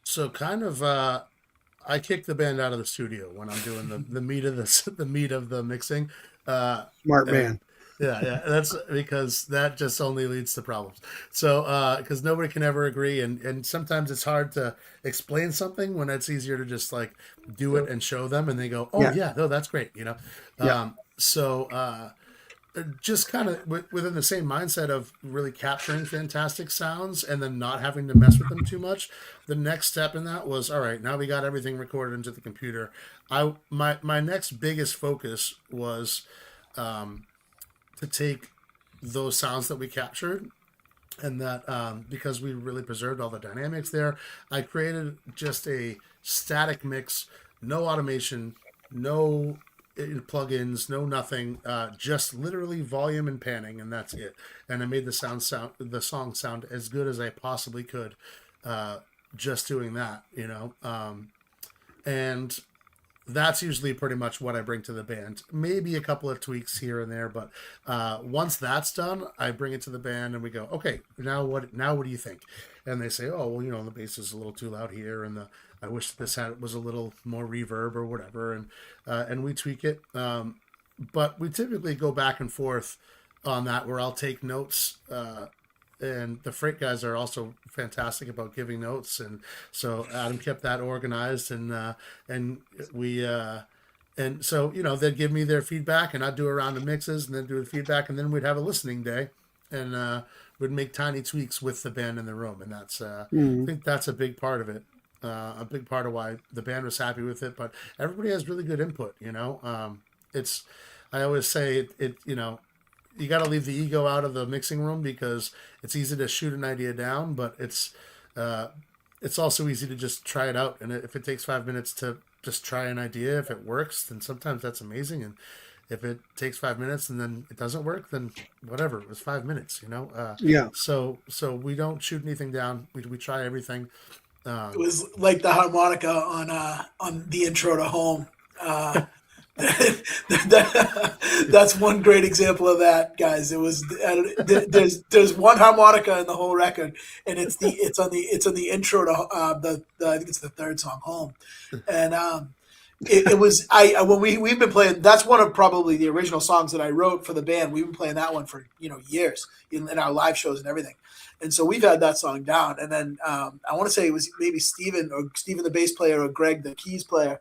So kind of, I kick the band out of the studio when I'm doing the meat of the meat of the mixing. Smart man. Yeah, that's because that just only leads to problems. So, because nobody can ever agree, and sometimes it's hard to explain something when it's easier to just like do it and show them, and they go, "Oh yeah, no, that's great," Yeah. So, just kind of within the same mindset of really capturing fantastic sounds and then not having to mess with them too much. The next step in that was, all right, now we got everything recorded into the computer. My next biggest focus was to take those sounds that we captured, and that because we really preserved all the dynamics there, I created just a static mix, no automation, no plugins, no nothing, just literally volume and panning, and that's it. And I made the song sound as good as I possibly could, just doing that, and that's usually pretty much what I bring to the band. Maybe a couple of tweaks here and there, but once that's done, I bring it to the band and we go, okay, now what do you think? And they say, oh, well, the bass is a little too loud here, and I wish this was a little more reverb or whatever, and we tweak it. But we typically go back and forth on that, where I'll take notes. And the freight guys are also fantastic about giving notes, and so Adam kept that organized, and we and so they'd give me their feedback, and I'd do a round of mixes, and then do the feedback, and then we'd have a listening day, and we'd make tiny tweaks with the band in the room, and that's I think that's a big part of it, a big part of why the band was happy with it. But everybody has really good input, it's I always say it you got to leave the ego out of the mixing room, because it's easy to shoot an idea down, but it's also easy to just try it out. And if it takes 5 minutes to just try an idea, if it works, then sometimes that's amazing. And if it takes 5 minutes and then it doesn't work, then whatever, it was 5 minutes, Yeah. So we don't shoot anything down. We try everything. It was like the harmonica on the intro to Home. That's one great example of that, guys. It was there's one harmonica in the whole record, and it's on the intro to I think it's the third song, Home, and it was when we've been playing. That's one of probably the original songs that I wrote for the band. We've been playing that one for years in our live shows and everything, and so we've had that song down. And then I want to say it was maybe Steven the bass player, or Greg the keys player.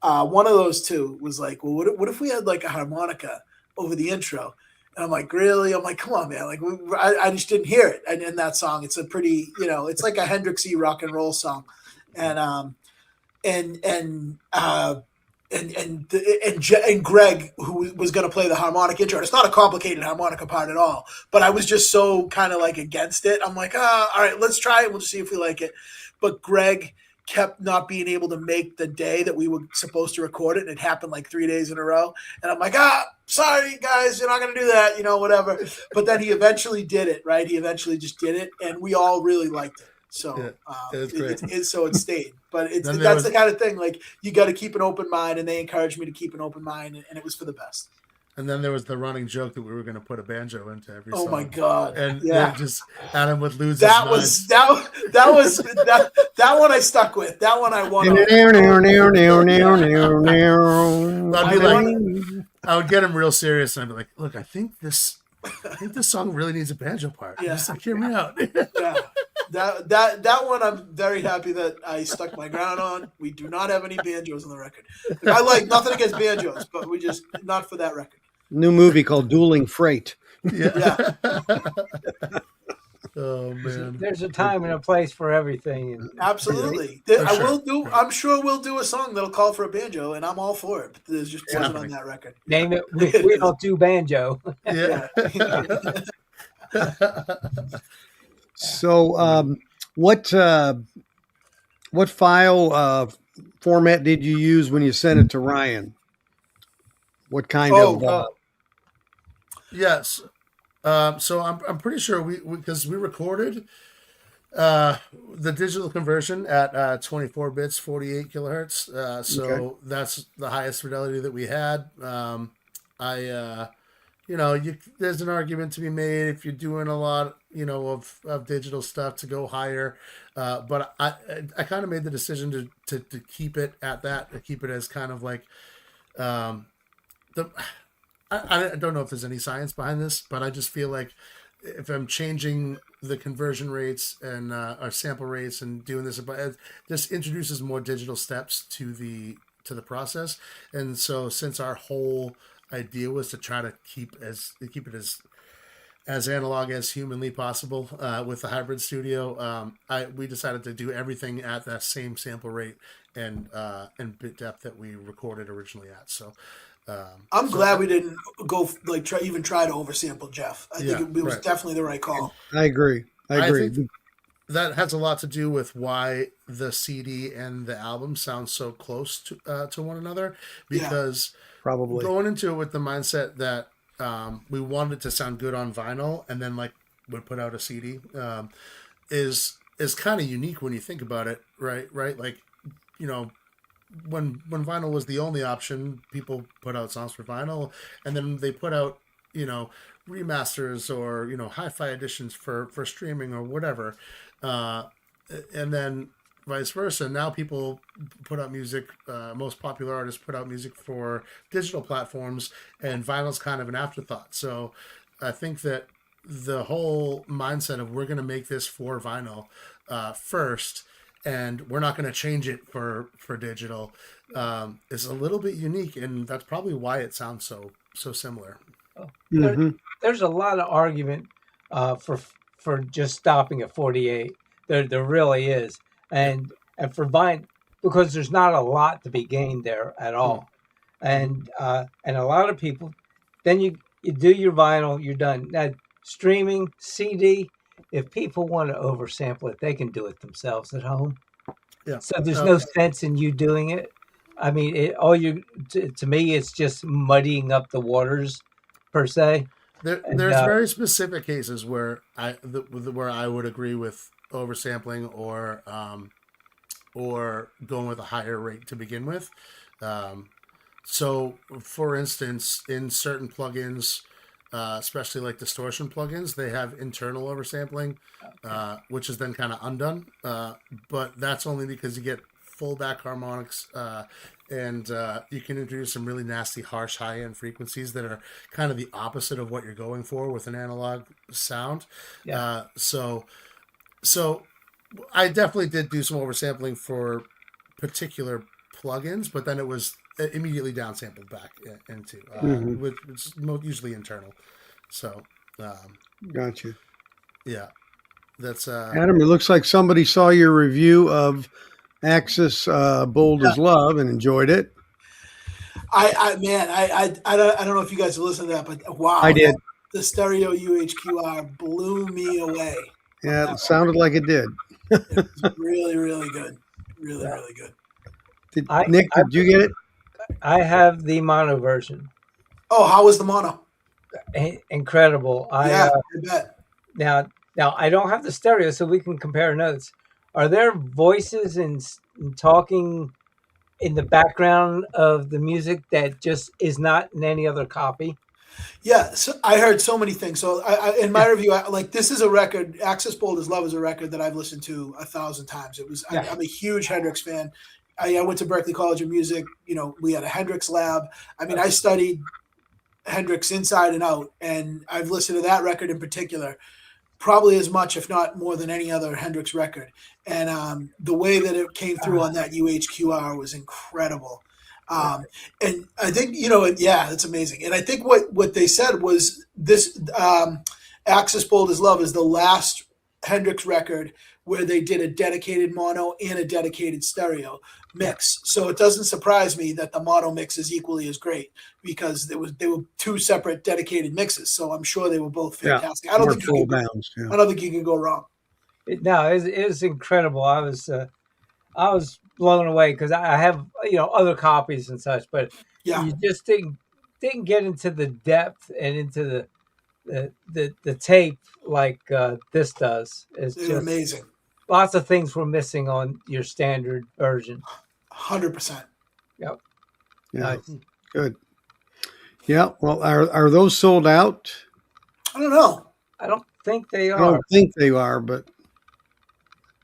One of those two was like, well, what if we had like a harmonica over the intro? And I'm like, really? I'm like, come on, man. Like, I just didn't hear it. And in that song, it's a pretty, it's like a Hendrixy rock and roll song. And Greg, who was going to play the harmonic intro, and it's not a complicated harmonica part at all, but I was just so kind of like against it. I'm like, all right, let's try it. We'll just see if we like it. But Greg kept not being able to make the day that we were supposed to record it, and it happened like 3 days in a row. And I'm like, sorry guys, you're not going to do that, whatever. But then he eventually did it, right? He eventually just did it, and we all really liked it. So it's great. It stayed. But the kind of thing, like, you got to keep an open mind, and they encouraged me to keep an open mind, and it was for the best. And then there was the running joke that we were going to put a banjo into every song. Oh my god! And just Adam would lose that his mind. That one I stuck with. That one I won. I would get him real serious, and I'd be like, "Look, I think this song really needs a banjo part. Yeah. Just like, hear me out." Yeah. That one I'm very happy that I stuck my ground on. We do not have any banjos on the record. I like nothing against banjos, but we just not for that record. New movie called Dueling Freight. Yeah. Oh man. There's a time and a place for everything. And absolutely. I'm sure we'll do a song that'll call for a banjo, and I'm all for it. But there's just wasn't on that record. Name it. We don't do banjo. Yeah. So, what file format did you use when you sent it to Ryan? What kind of? Yes. So I'm pretty sure because we recorded the digital conversion at 24 bits, 48 kilohertz. So that's the highest fidelity that we had. There's an argument to be made if you're doing a lot, of digital stuff to go higher. But I kind of made the decision to keep it at that, to keep it as kind of like I don't know if there's any science behind this, but I just feel like if I'm changing the conversion rates and our sample rates and doing this, it just introduces more digital steps to the process. And so since our whole idea was to try to keep it as analog as humanly possible with the hybrid studio, we decided to do everything at that same sample rate and bit depth that we recorded originally at. So I'm glad we didn't go try to oversample Jeff. I think it was definitely the right call. I agree. I think that has a lot to do with why the CD and the album sound so close to one another, because probably going into it with the mindset that we wanted it to sound good on vinyl and then would put out a CD is kind of unique when you think about it, right? Like, when vinyl was the only option, people put out songs for vinyl, and then they put out, remasters or, hi-fi editions for streaming or whatever. And then vice versa. Now people put out music, most popular artists put out music for digital platforms, and vinyl's kind of an afterthought. So I think that the whole mindset of we're going to make this for vinyl first, and we're not going to change it for digital is a little bit unique, and that's probably why it sounds so similar. There's a lot of argument for just stopping at 48. There really is, and for vinyl, because there's not a lot to be gained there at all, and a lot of people, then you do your vinyl, you're done. Now streaming CD. If people want to oversample it, they can do it themselves at home. Yeah. So there's no sense in you doing it. I mean, to me, it's just muddying up the waters, per se. There's very specific cases where I would agree with oversampling or going with a higher rate to begin with. So, for instance, in certain plugins, especially like distortion plugins, they have internal oversampling, which is then kind of undone. But that's only because you get full back harmonics, and you can introduce some really nasty, harsh, high-end frequencies that are kind of the opposite of what you're going for with an analog sound. Yeah. So I definitely did do some oversampling for particular plugins, but then it was immediately downsampled back into, which is usually internal. So, gotcha. Yeah, that's Adam. It looks like somebody saw your review of Axis Bold as Love and enjoyed it. I don't know if you guys listened to that, but wow, I did. The stereo UHQR blew me away. Yeah, it sounded like it did. It was really, really good. Really, really good. Nick, did you get it? I have the mono version. Oh, how was the mono? Incredible. Yeah, I bet. Now I don't have the stereo, so we can compare notes. Are there voices and talking in the background of the music that just is not in any other copy? Yeah, so I heard so many things. So in my review, like this is a record. Access Bold as Love is a record that I've listened to 1,000 times. Yeah. I'm a huge Hendrix fan. I went to Berklee College of Music. You know, we had a Hendrix lab. I mean, I studied Hendrix inside and out, and I've listened to that record in particular probably as much, if not more, than any other Hendrix record. And the way that it came through on that UHQR was incredible. And I think, yeah, that's amazing. And I think what they said was this Access Bold as Love is the last Hendrix record where they did a dedicated mono and a dedicated stereo mix. So it doesn't surprise me that the mono mix is equally as great because they were two separate dedicated mixes. So I'm sure they were both fantastic. I don't think you can go wrong. No, it was incredible. I was blown away because I have other copies and such, but Yeah. you just didn't get into the depth and into the tape like this does. It's just amazing. Lots of things were missing on your standard version. 100%. Yep. Yeah. Nice. Good. Yeah. Well, are those sold out? I don't know. I don't think they are. I don't think they are, but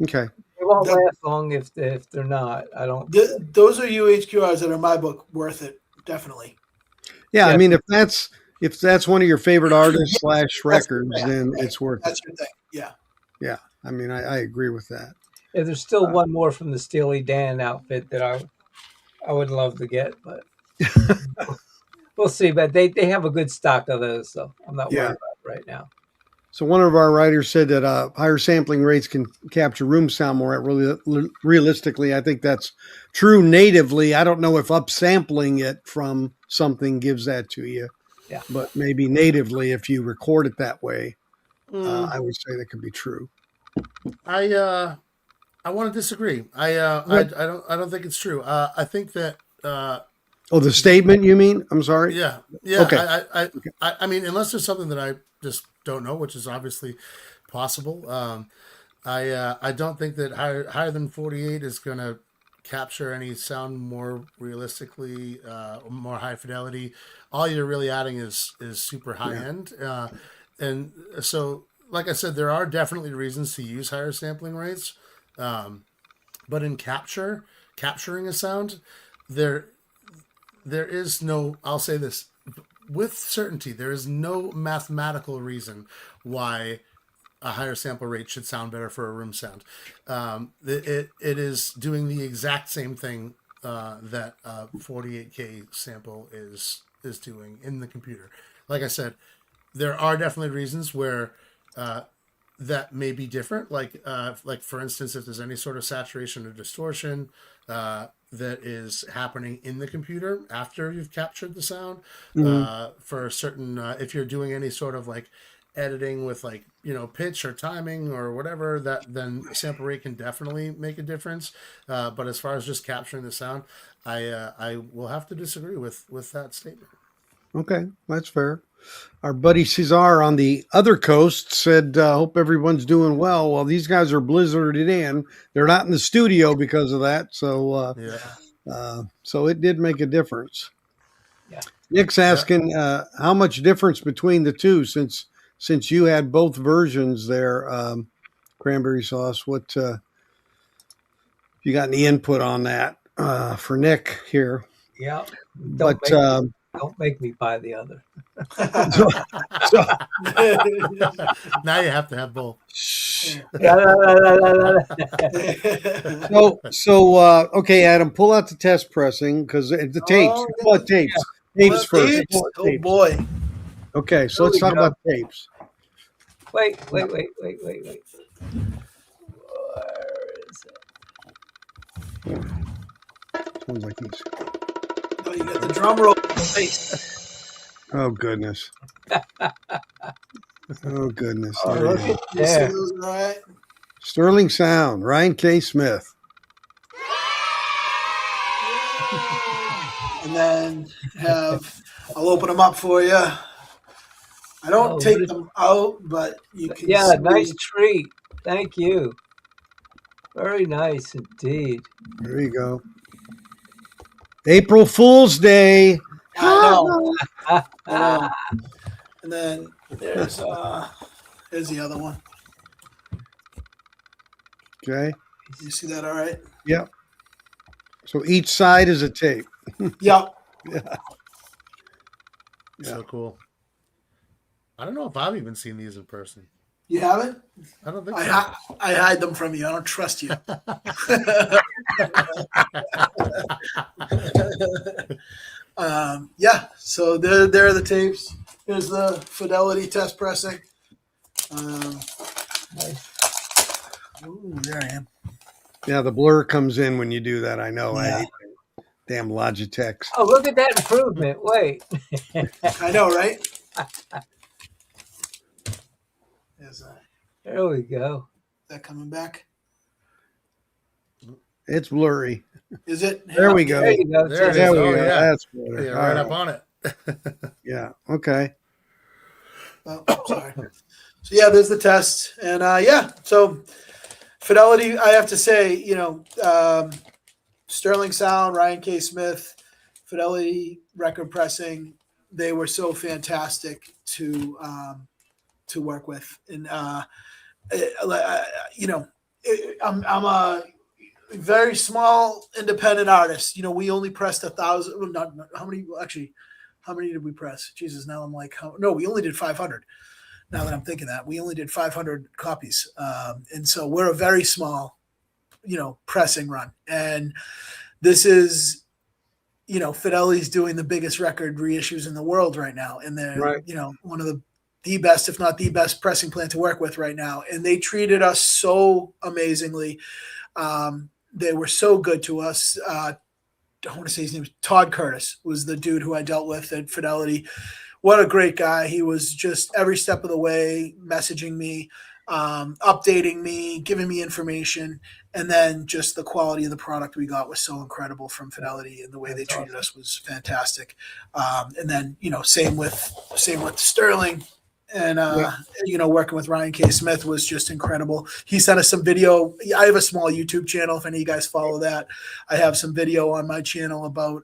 okay. They won't last long if they're not. I don't. Those are UHQRs that are my book worth it. Definitely. Yeah. I mean, if that's one of your favorite artists / records, then it's worth it. That's your thing. Yeah. Yeah. I mean, I agree with that. Yeah, there's still one more from the Steely Dan outfit that I would love to get, but we'll see. But they have a good stock of those, so I'm not worried about it right now. So one of our writers said that higher sampling rates can capture room sound more realistically. I think that's true natively. I don't know if upsampling it from something gives that to you. Yeah. But maybe natively, if you record it that way, I would say that could be true. I want to disagree. I don't think it's true. I think that. The statement you mean? I'm sorry. Yeah. Okay. I mean, unless there's something that I just don't know, which is obviously possible. I don't think that higher than 48 is going to capture any sound more realistically, more high fidelity. All you're really adding is super high end, and so. Like I said, there are definitely reasons to use higher sampling rates, but in capturing a sound, there is no. I'll say this with certainty: there is no mathematical reason why a higher sample rate should sound better for a room sound. It is doing the exact same thing that 48K sample is doing in the computer. Like I said, there are definitely reasons where. That may be different. Like for instance, if there's any sort of saturation or distortion that is happening in the computer after you've captured the sound, for a certain, if you're doing any sort of like editing with like, pitch or timing or whatever, then sample rate can definitely make a difference. But as far as just capturing the sound, I will have to disagree with that statement. Okay, that's fair. Our buddy Cesar on the other coast said, hope everyone's doing well. Well, these guys are blizzarded in. They're not in the studio because of that. So, so it did make a difference. Yeah. Nick's asking how much difference between the two since you had both versions there, cranberry sauce. What you got any input on that for Nick here? Yeah. Don't make me buy the other. Now you have to have both. Okay, Adam, pull out the test pressing because the tapes. Pull out tapes. Yeah. Tapes first. Tapes? Oh boy. Okay, so let's talk about tapes. Wait. Where is it? Sounds like he's. Oh, you got the drum roll face. Oh goodness. Oh goodness. Oh, look at that. Right. Sterling sound. Ryan K. Smith. and then I'll open them up for you. I don't Oh, take them out, but you can yeah, see. nice treat. Thank you. Very nice indeed. There you go. April Fool's Day. I know. Ah, I know. And then there's the other one. Okay. You see that all right? Yep. So each side is a tape. Yep. Yeah. So cool. I don't know if I've even seen these in person. You haven't? I don't think so. I hide them from you. I don't trust you. Yeah. So there are the tapes. Here's the fidelity test pressing. Ooh, there I am. Yeah, the blur comes in when you do that. I know. Yeah. I hate that. Damn Logitech. oh, look at that improvement. Wait. I know, right? Is There we go. that coming back? It's blurry. Is it? There we go. There you go. There it There is. we Oh, go. yeah. That's better. Yeah, All right up on it. Yeah. Okay. Oh, sorry. So yeah, there's the test, and yeah. So fidelity, I have to say, Sterling Sound, Ryan K. Smith, Fidelity Record Pressing, they were so fantastic to work with, and I'm a very small independent artist. We only pressed 1,000. Not how many actually. How many did we press? Jesus, now I'm like, no, we only did 500. Now that I'm thinking that, we only did 500 copies, and so we're a very small, pressing run. And this is, Fidelity's doing the biggest record reissues in the world right now, and they're Right. one of the best, if not the best, pressing plant to work with right now. And they treated us so amazingly. They were so good to us. I want to say his name was Todd Curtis, was the dude who I dealt with at Fidelity. What a great guy. He was just every step of the way messaging me, updating me, giving me information. And then just the quality of the product we got was so incredible from Fidelity, and the way they treated us was fantastic. And then, same with Sterling. And, working with Ryan K. Smith was just incredible. He sent us some video. I have a small YouTube channel. If any of you guys follow that, I have some video on my channel about,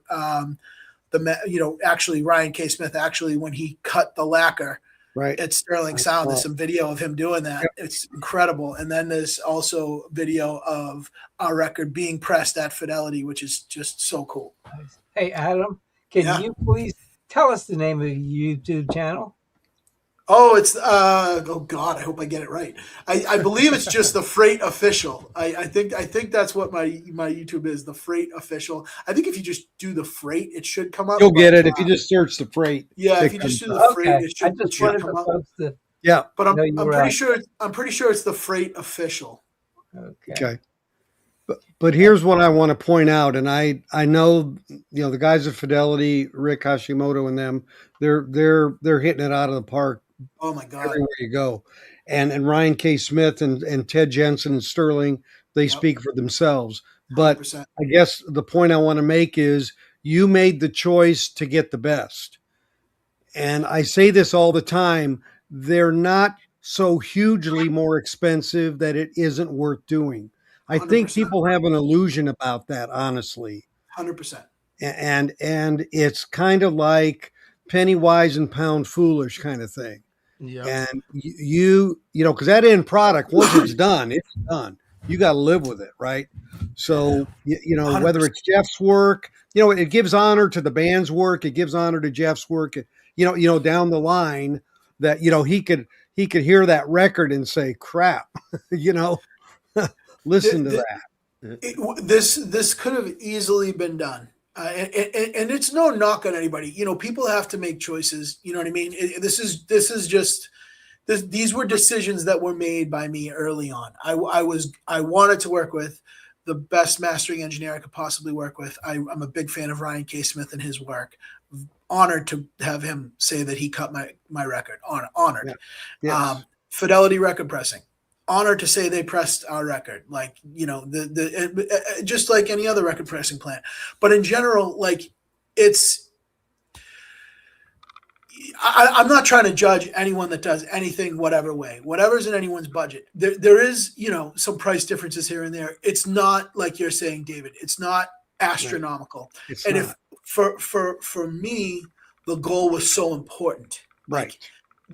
actually Ryan K. Smith, actually, when he cut the lacquer Right. at Sterling Sound, there's some video of him doing that. Yep. It's incredible. And then there's also video of our record being pressed at Fidelity, which is just so cool. Hey, Adam, can Yeah. you please tell us the name of your YouTube channel? Oh, it's oh God, I hope I get it right. I believe it's just the Freight Official. I think that's what my YouTube is, the Freight Official. I think if you just do the Freight, it should come up. You'll get it if you just search the Freight. Yeah, it if you just comes do up. the Freight, Okay, it I should just wanted come the up. folks to. Yeah. But I'm No, you're pretty right. sure it's the Freight Official. Okay. But here's what I want to point out, and I know the guys at Fidelity, Rick Hashimoto, and them, they're hitting it out of the park. Oh my God. Everywhere you go. And Ryan K. Smith and Ted Jensen and Sterling, they speak for themselves. But 100%. I guess the point I want to make is you made the choice to get the best. And I say this all the time, they're not so hugely more expensive that it isn't worth doing. I think 100%. people have an illusion about that, honestly. 100%. And it's kind of like penny wise and pound foolish kind of thing. Yeah. And because that end product, once it's done, it's done. You got to live with it, right? So, whether 100%. it's Jeff's work, it gives honor to the band's work. It gives honor to Jeff's work. Down the line that he could hear that record and say, "Crap," listen to that. This could have easily been done. And it's no knock on anybody. People have to make choices. You know what I mean? These were decisions that were made by me early on. I wanted to work with the best mastering engineer I could possibly work with. I'm a big fan of Ryan K. Smith and his work. Honored to have him say that he cut my record. Honored. Yeah. Yes. Fidelity Record Pressing. Honored to say they pressed our record, just like any other record pressing plant. But in general, it's I'm not trying to judge anyone that does anything whatever way, whatever's in anyone's budget. There is, some price differences here and there. It's not like you're saying, David. It's not astronomical. It's and not. if for me, the goal was so important. Right. Like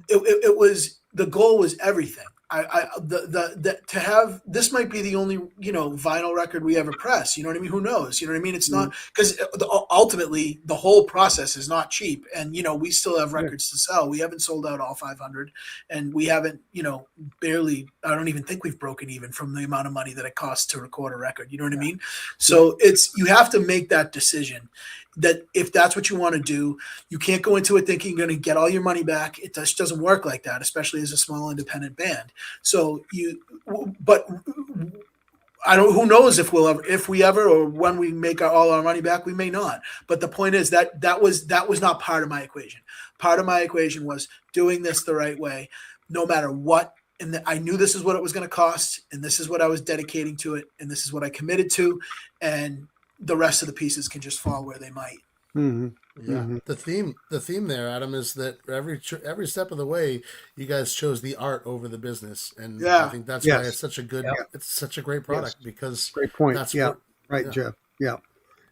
it was, the goal was everything. The to have this might be the only vinyl record we ever press. You know what I mean? Who knows? You know what I mean? It's not, because ultimately the whole process is not cheap, and we still have records to sell. We haven't sold out all 500, and we haven't barely. I don't even think we've broken even from the amount of money that it costs to record a record. You know what I mean? So you have to make that decision. That if that's what you want to do, you can't go into it thinking you're going to get all your money back. It just doesn't work like that, especially as a small independent band. So but I don't. Who knows if we ever, or when we make all our money back, we may not. But the point is that was not part of my equation. Part of my equation was doing this the right way, no matter what. And I knew this is what it was going to cost, and this is what I was dedicating to it, and this is what I committed to, and the rest of the pieces can just fall where they might. Mm-hmm. Yeah. Mm-hmm. The theme there, Adam, is that every step of the way, you guys chose the art over the business, and I think that's why it's such a good, it's such a great product because great point. That's right, Jeff. Yeah,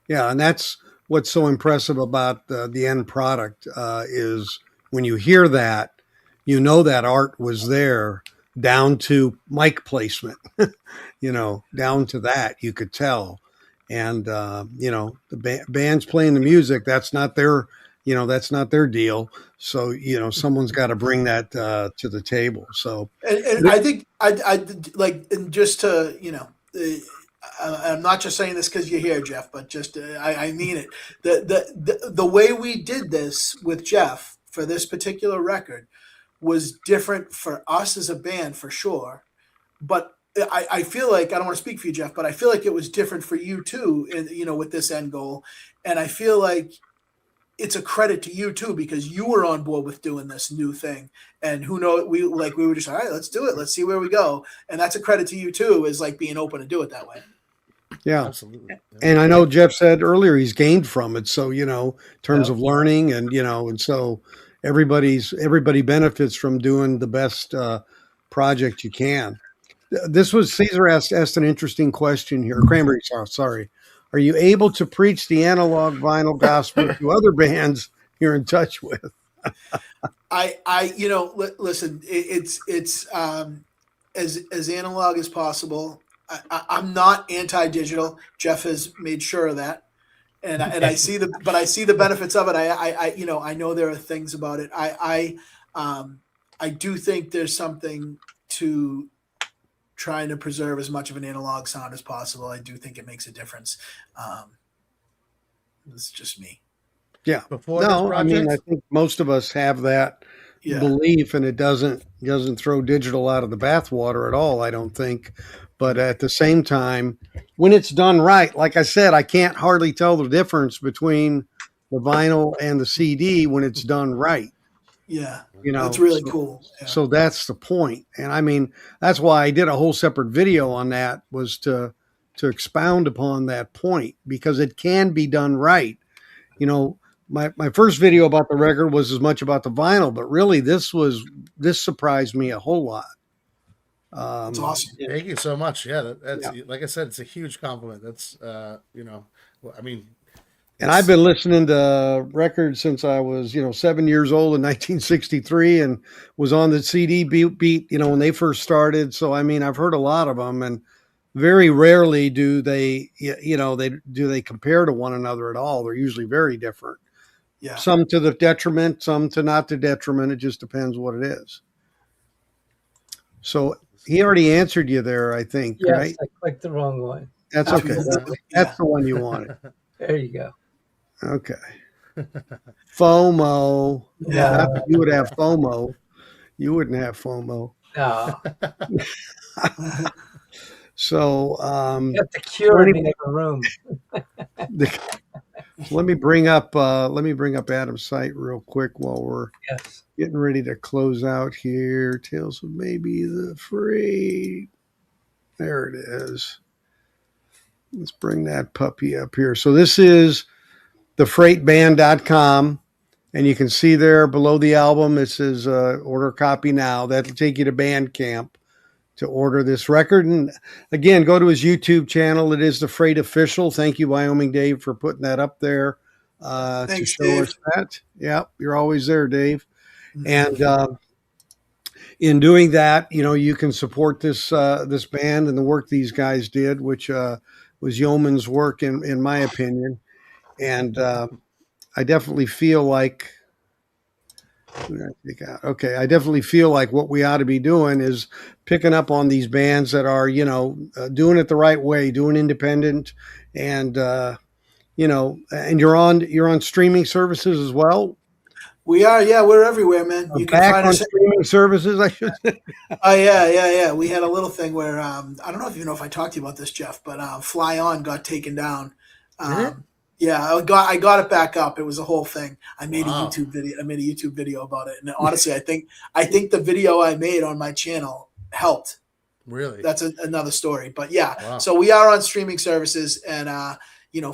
and that's what's so impressive about the end product is when you hear that, that art was there down to mic placement, down to that you could tell. And, the band's playing the music. That's not their deal. So, someone's got to bring that to the table. So, and I think I like, and just to, I'm not just saying this because you're here, Jeff, but just, I mean it. The way we did this with Jeff for this particular record was different for us as a band, for sure. But I feel like, I don't want to speak for you, Jeff, but I feel like it was different for you too, with this end goal. And I feel like it's a credit to you too, because you were on board with doing this new thing. And who knows, we were just, all right, let's do it. Let's see where we go. And that's a credit to you too, is like being open to do it that way. Yeah, absolutely. And I know Jeff said earlier he's gained from it. So, in terms of learning and so everybody benefits from doing the best project you can. This was Caesar asked an interesting question here. Cranberry sauce, sorry. Are you able to preach the analog vinyl gospel to other bands you're in touch with? Listen, it's as analog as possible. I'm not anti-digital. Jeff has made sure of that, and I see the benefits of it. I know there are things about it. I do think there's something to trying to preserve as much of an analog sound as possible. I do think it makes a difference. It's just me. Yeah. I think most of us have that belief, and it doesn't throw digital out of the bathwater at all, I don't think. But at the same time, when it's done right, like I said, I can't hardly tell the difference between the vinyl and the CD when it's done right. Yeah. That's really cool. Yeah. So that's the point. And I mean, that's why I did a whole separate video on that, was to expound upon that point, because it can be done right. My first video about the record was as much about the vinyl, but really this surprised me a whole lot. That's awesome. Thank you so much. Yeah, that's like I said, it's a huge compliment. That's and I've been listening to records since I was 7 years old in 1963, and was on the CD beat when they first started. So I mean, I've heard a lot of them, and very rarely do they compare to one another at all. They're usually very different. Yeah. Some to the detriment, some to not the detriment. It just depends what it is. So he already answered you there, I think, yes, right? I clicked the wrong one. That's okay. That's the one you wanted. There you go. Okay. FOMO. Yeah. Not that you would have FOMO. You wouldn't have FOMO. No. So you have to cure me in a room. let me bring up Adam's site real quick while we're getting ready to close out here. Tales of Maybe the Afraid. There it is. Let's bring that puppy up here. So this is thefreightband.com. And you can see there below the album, it says order a copy now. That'll take you to Bandcamp to order this record. And again, go to his YouTube channel. It is The Freight Official. Thank you, Wyoming Dave, for putting that up there to Thanks, show Dave. us that. Yeah, you're always there, Dave. And in doing that, you can support this this band and the work these guys did, which was yeoman's work in my opinion. And I definitely feel like I definitely feel like what we ought to be doing is picking up on these bands that are, doing it the right way, doing independent, and and you're on streaming services as well. We are, yeah, we're everywhere, man. You can Back find on us. streaming services, I should say. Oh yeah. We had a little thing where I don't know if you know if I talked to you about this, Jeff, but Fly On got taken down. Yeah, I got it back up. It was a whole thing. I made a YouTube video about it, and honestly, I think the video I made on my channel helped. Really? That's another story. But yeah, So we are on streaming services, and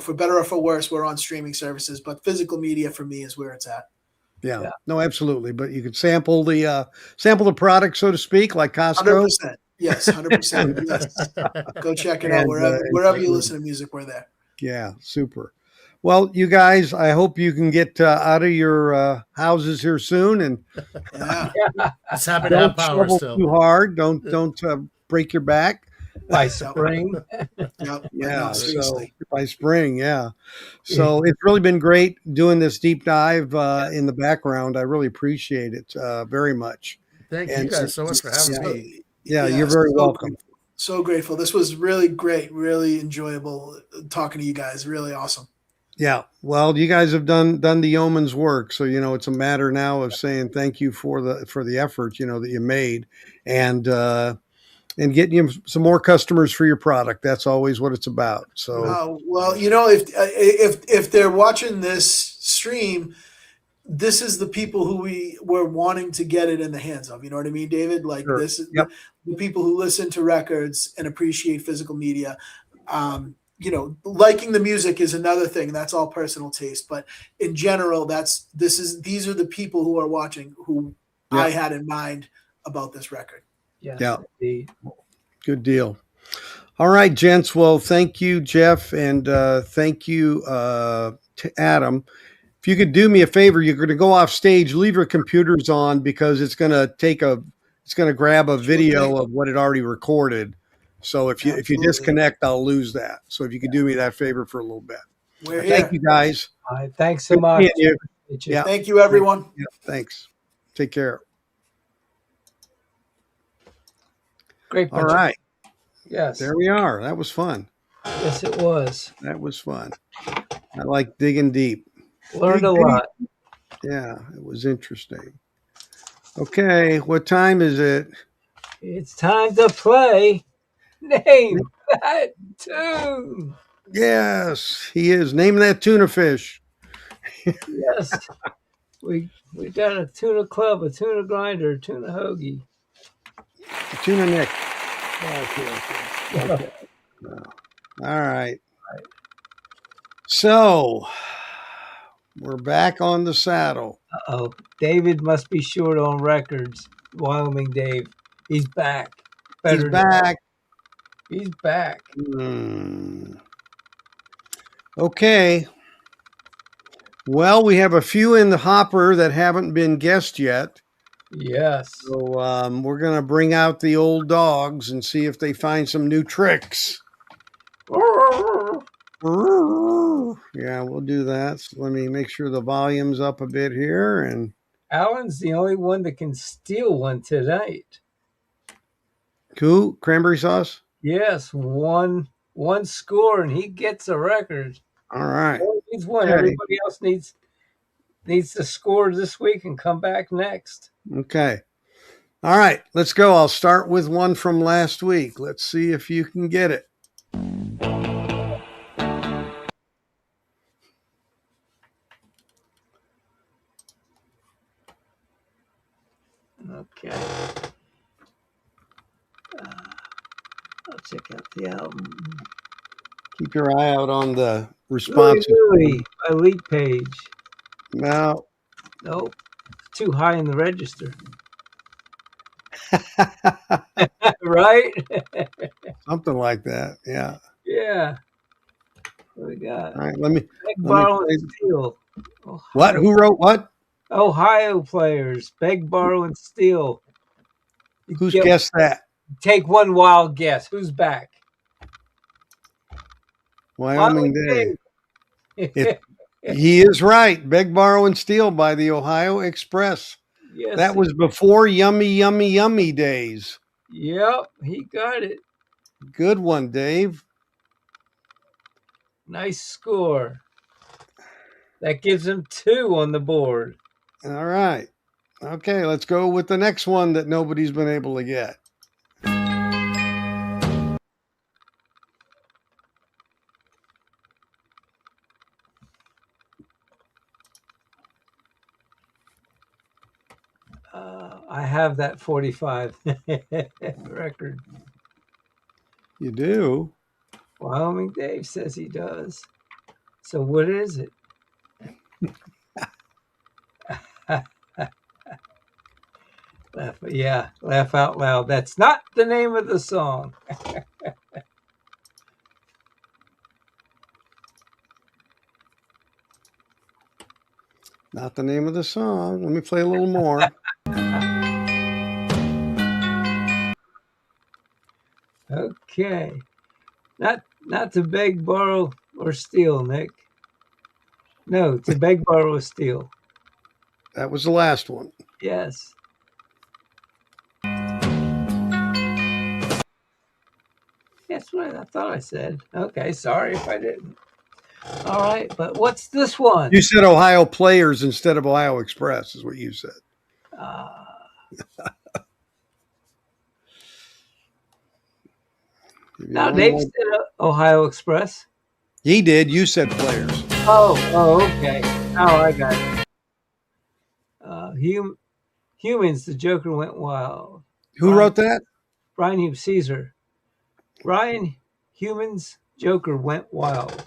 for better or for worse, we're on streaming services. But physical media for me is where it's at. Yeah. No, absolutely. But you could sample the product, so to speak, like Costco. 100%. Yes, 100%. Yes. Go check it out wherever you listen to music. We're there. Yeah, super. Well, you guys, I hope you can get out of your houses here soon, and it's happy to have power still. Too hard. Don't break your back by spring. Yeah, so by spring, yeah. So it's really been great doing this deep dive in the background. I really appreciate it very much. Thank you guys so much for having me. Yeah, you're very welcome. Grateful. So grateful. This was really great, really enjoyable talking to you guys. Really awesome. Yeah. Well, you guys have done the yeoman's work. So, it's a matter now of saying thank you for the effort, that you made and getting you some more customers for your product. That's always what it's about. So, well, if they're watching this stream, this is the people who we were wanting to get it in the hands of. You know what I mean, David? Like sure. This is the people who listen to records and appreciate physical media. Liking the music is another thing. That's all personal taste. But in general, these are the people who are watching who I had in mind about this record. Yeah. Good deal. All right, gents. Well, thank you, Jeff, and thank you to Adam. If you could do me a favor, you're going to go off stage, leave your computers on because it's going to grab a video of what it already recorded. So if you disconnect, I'll lose that. So if you could do me that favor for a little bit. We're here. Thank you, guys. All right, thanks so much. Yeah. Thank you, everyone. Yeah, thanks. Take care. Great. All right. Yes. There we are. That was fun. Yes, it was. That was fun. I like digging deep. Learned a lot. Yeah, it was interesting. Okay, what time is it? It's time to play Name That Tune. Yes, he is. Name that tuna fish. Yes. We got a tuna club, a tuna grinder, a tuna hoagie. Tuna Nick. Okay. All right. So we're back on the saddle. Uh-oh. David must be short on records. Wyoming Dave. He's back. He's back. He's back. Okay. Well, we have a few in the hopper that haven't been guessed yet. Yes. So we're going to bring out the old dogs and see if they find some new tricks. Yeah, we'll do that. So let me make sure the volume's up a bit here. And Alan's the only one that can steal one tonight. Who? Cranberry sauce? Yes, one score and he gets a record. All right. He's one. Okay. Everybody else needs to score this week and come back next. Okay. All right, let's go. I'll start with one from last week. Let's see if you can get it. Okay. I'll check out the album. Keep your eye out on the Louie responses. Louie, elite page. No. Nope. Too high in the register. Right? Something like that. Yeah. Yeah. What we got? All right. Let me Beg, play. borrow, and steal. What? Ohio, Who wrote what? Ohio players. Beg, borrow, and steal. Who's guessed that? Take one wild guess. Who's back? Wyoming Dave. Dave. He is right. Beg, borrow, and steal by the Ohio Express. Yes. That was before Yummy, Yummy, Yummy days. Yep, he got it. Good one, Dave. Nice score. That gives him 2 on the board. All right. Okay, let's go with the next one that nobody's been able to get. I have that 45 record. You do? Wyoming Dave says he does. So what is it? Laugh out loud. That's not the name of the song. Not the name of the song. Let me play a little more. Okay. Not to beg, borrow, or steal, Nick. No, to beg, borrow, or steal. That was the last one. Yes. That's what I thought I said. Okay, sorry if I didn't. All right, but what's this one? You said Ohio Players instead of Ohio Express is what you said. Now, Dave said Ohio Express. He did. You said Players. Oh, okay. Oh, I got it. Humans, the Joker went wild. Who wrote that? Brian Hugh Caesar. Brian, Humans, Joker went wild.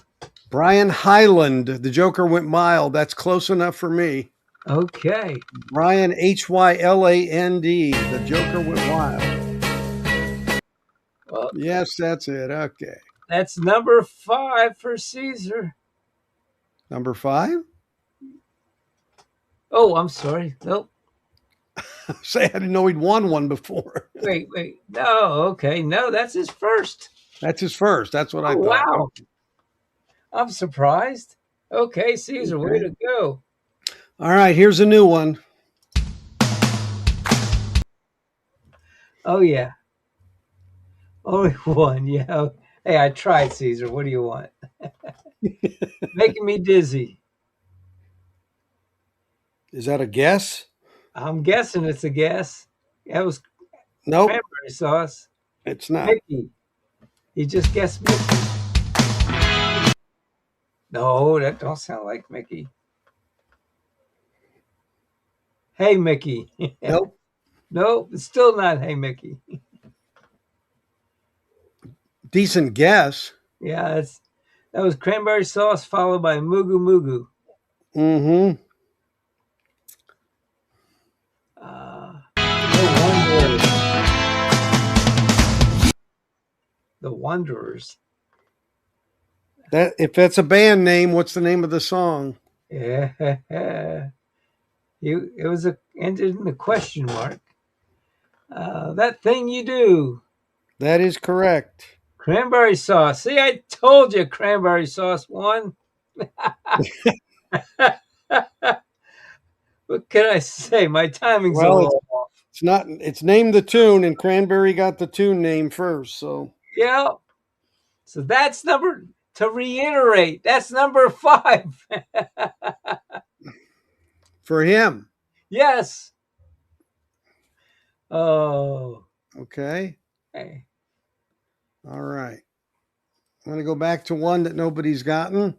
Brian Hyland, the Joker went mild. That's close enough for me. Okay. Brian Hyland, the Joker went wild. Well, yes, that's it. Okay. That's number 5 for Caesar. Number 5? Oh, I'm sorry. Nope. Say, I didn't know he'd won one before. Wait. No, okay. No, that's his first. That's his first. That's what I thought. Wow. I'm surprised. Okay, Caesar, way to go. All right, here's a new one. Oh, yeah. Only one, yeah. Hey, I tried, Caesar. What do you want? Making me dizzy. Is that a guess? I'm guessing it's a guess. That was cranberry sauce. It's not. Mickey. He just guessed Mickey. No, that don't sound like Mickey. Hey, Mickey. Nope. Nope, it's still not Hey, Mickey. Decent guess. Yeah, that was cranberry sauce followed by Mugu Mugu. Mm-hmm. The Wanderers. That if that's a band name, what's the name of the song? Yeah. It was ended in a question mark. That thing you do. That is correct. Cranberry sauce. See, I told you cranberry sauce won. What can I say? My timing's a little off. It's not. It's named the tune, and Cranberry got the tune name first. So yeah. So that's number. To reiterate, that's number 5 for him. Yes. Oh. Okay. Hey. All right. I'm going to go back to one that nobody's gotten.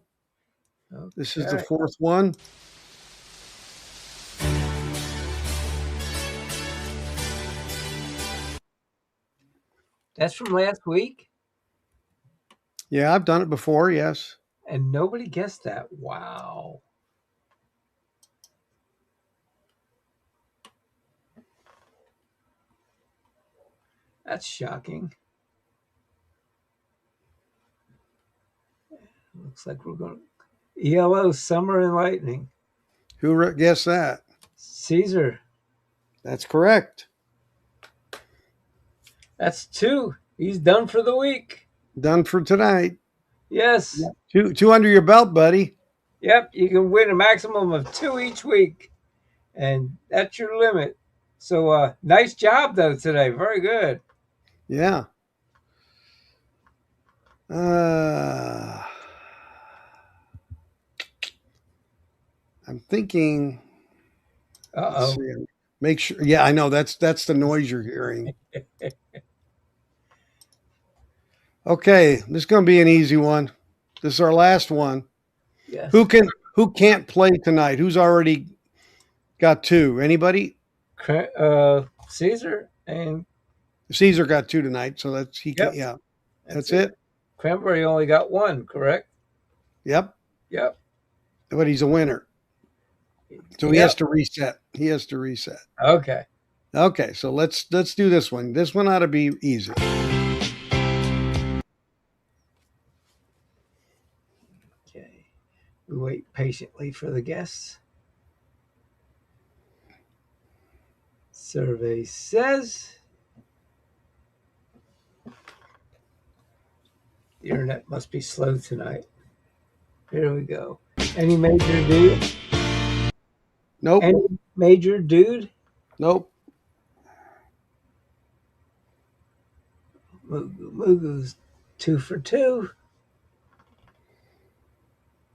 Okay. This is the 4th one. That's from last week? Yeah, I've done it before. Yes. And nobody guessed that. Wow. That's shocking. Looks like we're going to ELO, Summer and Lightning. Who guessed that? Caesar. That's correct. That's 2. He's done for the week. Done for tonight. Yes. Two under your belt, buddy. Yep. You can win a maximum of 2 each week. And that's your limit. So nice job, though, today. Very good. Yeah. I'm thinking. Uh-oh. Make sure. Yeah, I know. That's the noise you're hearing. Okay, this is going to be an easy one. This is our last one. Yes. Who can't play tonight? Who's already got 2? Anybody? Caesar and Caesar got 2 tonight, so that's he. Yep. Yeah, that's it. Cranberry only got 1, correct? Yep. Yep. But he's a winner, so he has to reset. He has to reset. Okay. Okay, so let's do this one. This one ought to be easy. Okay. We wait patiently for the guests. Survey says the internet must be slow tonight. Here we go. Any major dude? Nope. Any major dude? Nope. Mugu's 2 for 2.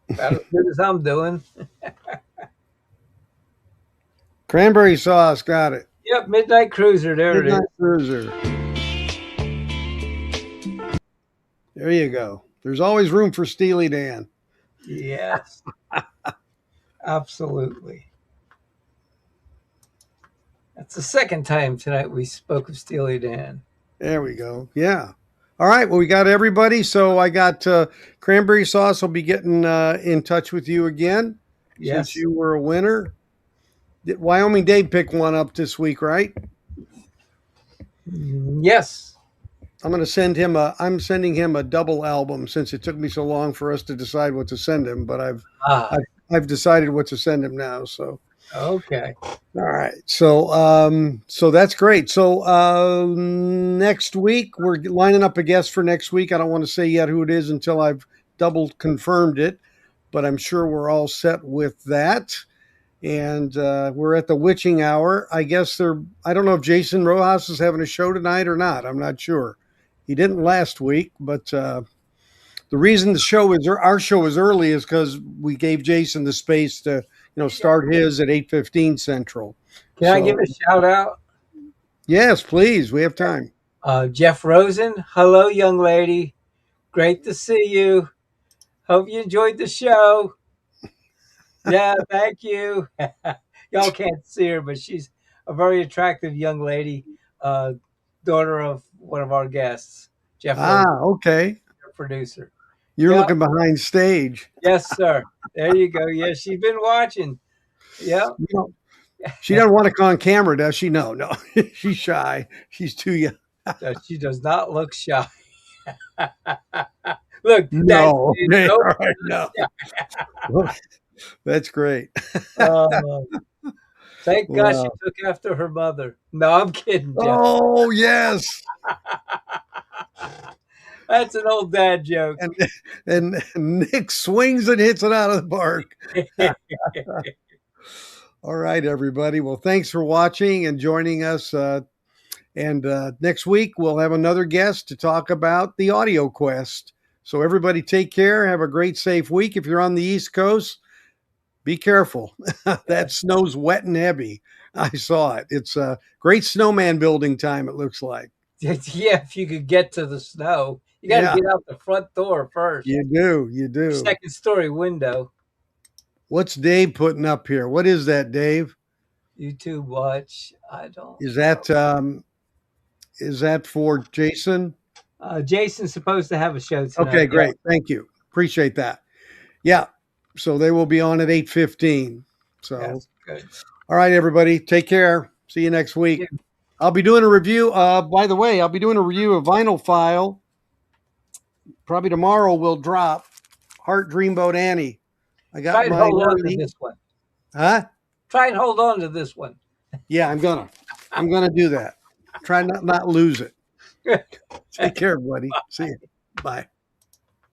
About as good as I'm doing. Cranberry sauce, got it. Yep, Midnight Cruiser. There Midnight it is. Cruiser. There you go. There's always room for Steely Dan. Yes. Absolutely. That's the second time tonight we spoke of Steely Dan. There we go. Yeah. All right. Well, we got everybody. So I got Cranberry Sauce will be getting in touch with you again. Yes. Since you were a winner. Wyoming Dave picked one up this week, right? Yes. I'm sending him a double album since it took me so long for us to decide what to send him, but I've decided what to send him now. So okay. All right. So that's great. So next week we're lining up a guest for next week. I don't want to say yet who it is until I've double confirmed it, but I'm sure we're all set with that. And we're at the witching hour. I guess I don't know if Jason Rojas is having a show tonight or not. I'm not sure. He didn't last week, but the reason our show is early is because we gave Jason the space to start his at 8:15 Central. Can I give a shout out? Yes, please. We have time. Jeff Rosen. Hello, young lady. Great to see you. Hope you enjoyed the show. Yeah, thank you. Y'all can't see her, but she's a very attractive young lady, daughter of one of our guests, Jeff Rosen, Okay. producer. You're looking behind stage. Yes, sir. There you go. Yeah, she's been watching. Yeah. She doesn't want to go on camera, does she? No. She's shy. She's too young. She does not look shy. Look. No. No. That's great. Thank God she took after her mother. No, I'm kidding, Jeff. Oh, yes. That's an old dad joke. And Nick swings and hits it out of the park. All right, everybody. Well, thanks for watching and joining us. And next week, we'll have another guest to talk about the Audio Quest. So everybody take care. Have a great, safe week. If you're on the East Coast, be careful. That snow's wet and heavy. I saw it. It's a great snowman building time, it looks like. Yeah, if you could get to the snow. You got to get out the front door first. You do. Second story window. What's Dave putting up here? What is that, Dave? YouTube watch. I don't Is that for Jason? Jason's supposed to have a show tonight. Okay, great. Thank you. Appreciate that. Yeah. So they will be on at 8:15. So, Yes, good. all right, everybody. Take care. See you next week. Yeah. I'll be doing a review. By the way, I'll be doing a review of Vinyl File. Probably tomorrow will drop. Heart Dreamboat Annie. I got Try and my hold on to early. this one. Huh? Try and hold on to this one. Yeah, I'm gonna do that. Try not lose it. Take care, buddy. See you. Bye.